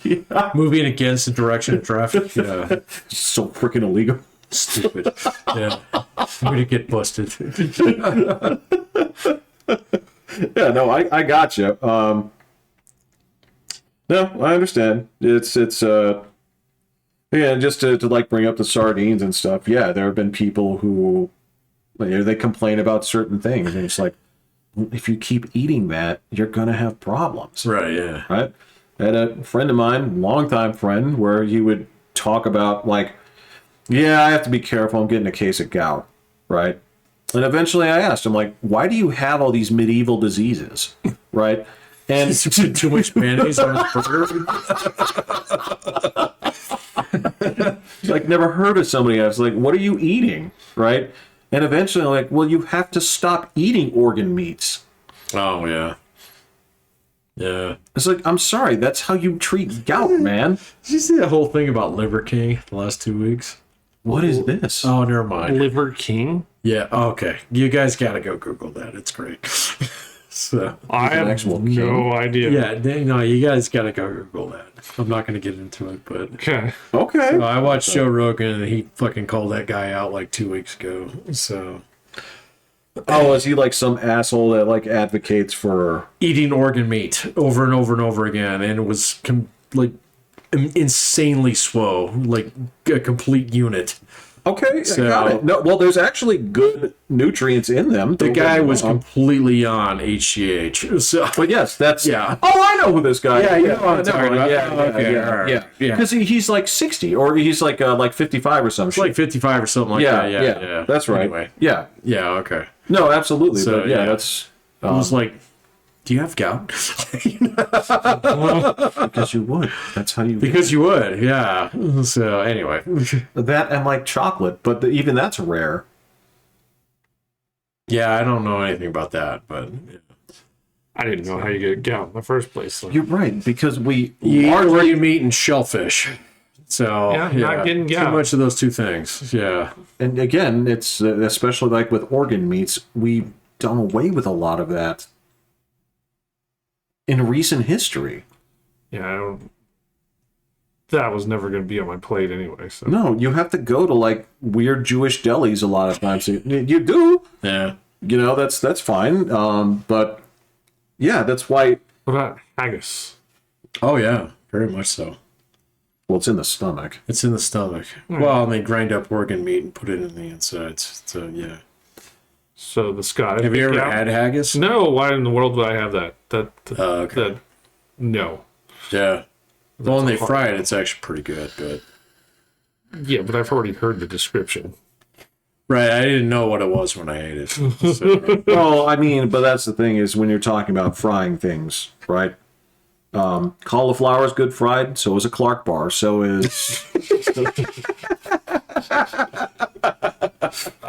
Moving against the direction of traffic. Yeah. So freaking illegal. Stupid. Yeah. I'm gonna get busted. Yeah, no, I got you. No, I understand. It's yeah, just to like bring up the sardines and stuff. Yeah, there have been people who they complain about certain things, and it's like, if you keep eating that, you're gonna have problems, Right, yeah. right? I had a friend of mine, longtime friend, where he would talk about like, yeah, I have to be careful. I'm getting a case of gout, right? And eventually, I asked him like, why do you have all these medieval diseases, right? And Too much mayonnaise on his burger. like never heard of somebody else. Like, what are you eating, right? And eventually, I'm like, well, you have to stop eating organ meats. Oh yeah. Yeah. It's like, I'm sorry, that's how you treat gout, man. Did you see that whole thing about Liver King the last 2 weeks? What is this? Oh, never mind. Liver King? Yeah. Okay. You guys gotta go Google that. It's great. So I have actual no idea. yeah, no, you guys gotta go Google that. I'm not gonna get into it, but Okay. Okay. so I watched Joe Rogan and he fucking called that guy out like 2 weeks ago. So Oh, is he like some asshole that like advocates for? eating organ meat over and over and over again, and it was like insanely swole, like a complete unit. Okay, So- I got it. No, well, there's actually good nutrients in them. The guy was completely on HGH. So But yes, that's Yeah. Oh, I know who this guy is. Yeah, you know what I'm never talking mind. about. Yeah, Oh, yeah, okay, yeah, all right. yeah. Yeah. Because he's like 60 or he's like 55 or some it's like shit. 55 or something like that. Yeah, That's right. Anyway, Yeah. yeah, okay. No, absolutely. So, but yeah, yeah. that's It was like, do you have gout? because you would. That's how you Because you would, yeah. So anyway, that and like chocolate, but even that's rare. yeah, I don't know anything about that, but I didn't know how you get gout in the first place. So. You're right because we you eat largely organ meat and shellfish. So Yeah, not getting too gout. much of those two things. Yeah, and again, it's especially like with organ meats, we've done away with a lot of that in recent history. Yeah, I don't. That was never going to be on my plate anyway. So No, you have to go to like weird Jewish delis a lot of times. You do, yeah. you know, that's fine. But yeah, that's why. what about haggis? Oh yeah, very much so. Well, it's in the stomach. It's in the stomach. Well, and they grind up organ meat and put it in the insides. So yeah. So the Scottish. Have you ever gout? had haggis? No. Why in the world would I have that? Okay. No. Yeah. Well, when they fry it, it's actually pretty good. But Yeah, but I've already heard the description. right, I didn't know what it was when I ate it. So, Well, I mean, but that's the thing is when you're talking about frying things, right? Cauliflower is good fried. So is a Clark bar. So is.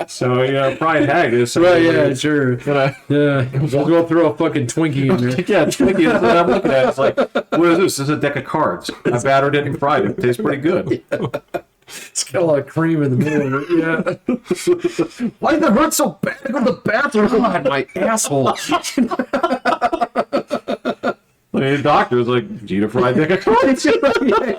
So yeah, fried haggis. right, yeah, sure. Yeah, Yeah, we'll go throw a fucking Twinkie in there. Twinkie. That's what I'm looking at. It's like, what is this? This is a deck of cards. I battered it and fried it. It tastes pretty good. It's got a lot of cream in the middle of it. Yeah. Why did that hurt so bad? I go to the bathroom. God, my asshole. The doctor was like, "Do you eat a fried deck of cards?" Yeah,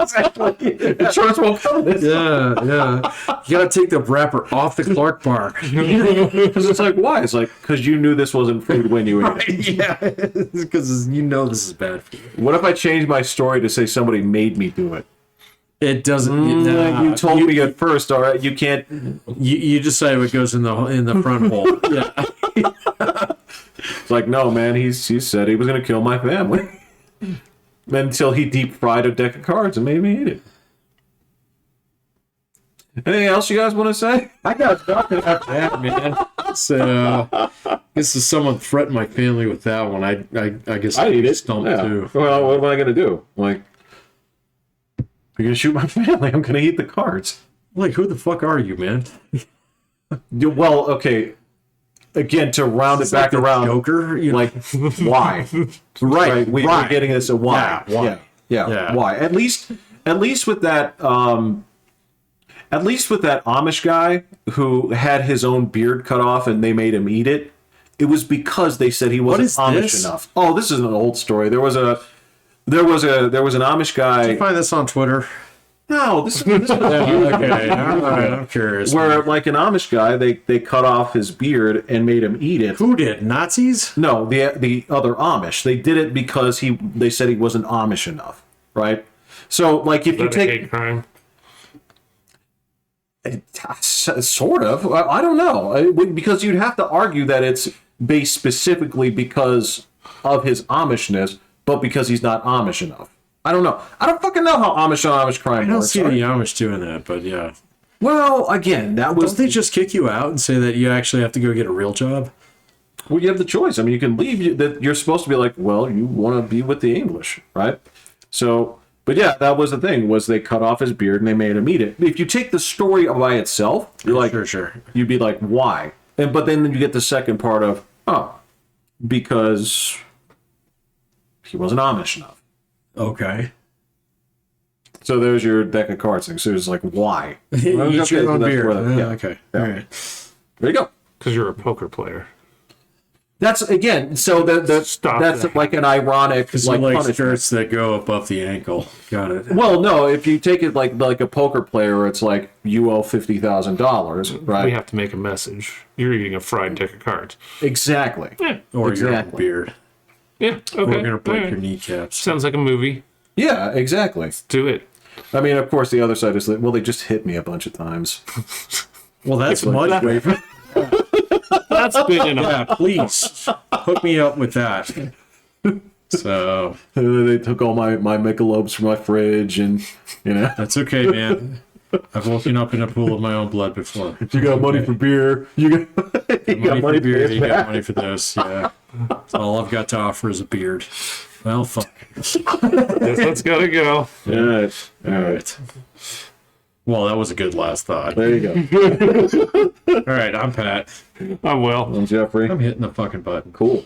exactly. Insurance won't cover this. Yeah, yeah. You gotta take the wrapper off the Clark bar. Because it's like, why? It's like, because you knew this wasn't food when you ate it. Yeah, because you know this is bad for you. What if I change my story to say somebody made me do it? It doesn't. You told me at first, all right, you can't. You decide what goes in the front hole. Yeah. It's like, no, man, he said he was going to kill my family. Until he deep fried a deck of cards and made me eat it. Anything else you guys want to say? I got nothing after that, man. So, this is someone threatened my family with that one. I guess I eat it. stumped Yeah. too. Well, what am I going to do? Like, you're going to shoot my family. I'm going to eat the cards. Like, who the fuck are you, man? Well, okay. Again, to round it back Like the around, Joker, you know? like, why? right, We're getting this at why? Yeah, why? Yeah. Why? At least with that. At least with that Amish guy who had his own beard cut off and they made him eat it. It was because they said he wasn't is Amish this? enough. Oh, this is an old story. There was an Amish guy. You find this on Twitter? No, this is Okay, all right, I'm curious. where like an Amish guy, they cut off his beard and made him eat it. Who did? Nazis? No, the other Amish. They did it because they said he wasn't Amish enough, right? So like if you Is that a take hate crime? sort of, I don't know, because you'd have to argue that it's based specifically because of his Amishness, but because he's not Amish enough. I don't know. I don't fucking know how Amish on Amish crime I don't works. see the right? Amish doing that, but yeah. Well, again, that was Don't they just kick you out and say that you actually have to go get a real job? well, you have the choice. I mean, you can leave. That you're supposed to be like, well, you want to be with the English, right? So, but yeah, that was the thing. Was they cut off his beard and they made him eat it. If you take the story by itself, you're like, Sure. you'd be like, why? But then you get the second part of, oh, because he wasn't Amish enough. Okay. So there's your deck of cards thing. So it's like, why? Eat your own that's beer. where Yeah, yeah. okay. All right. There you go. Because you're a poker player. That's again. So Stop that's that. like an ironic Because like like punishment. skirts that go above the ankle. Got it. Well, no, if you take it like a poker player, it's like you owe $50,000, right? We have to make a message. You're eating a fried deck of cards. Exactly. Yeah. Or your own Exactly. beard. Yeah. Okay. We're gonna break Alright. your kneecaps. Sounds like a movie. Yeah, exactly. Do it. I mean, of course, the other side is that, well, they just hit me a bunch of times. Well, that's much braver. That's big enough. Yeah, please hook me up with that. So They took all my Michelobes from my fridge, and that's okay, man. I've woken up in a pool of my own blood before. you got money for beer. You got Money for beer, for you got that. money for this. Yeah, all I've got to offer is a beard. Well, fuck. Guess that's gotta go. All right. All right. Well, that was a good last thought. There you go. All right, I'm Pat. I will. I'm Jeffrey. I'm hitting the fucking button. Cool.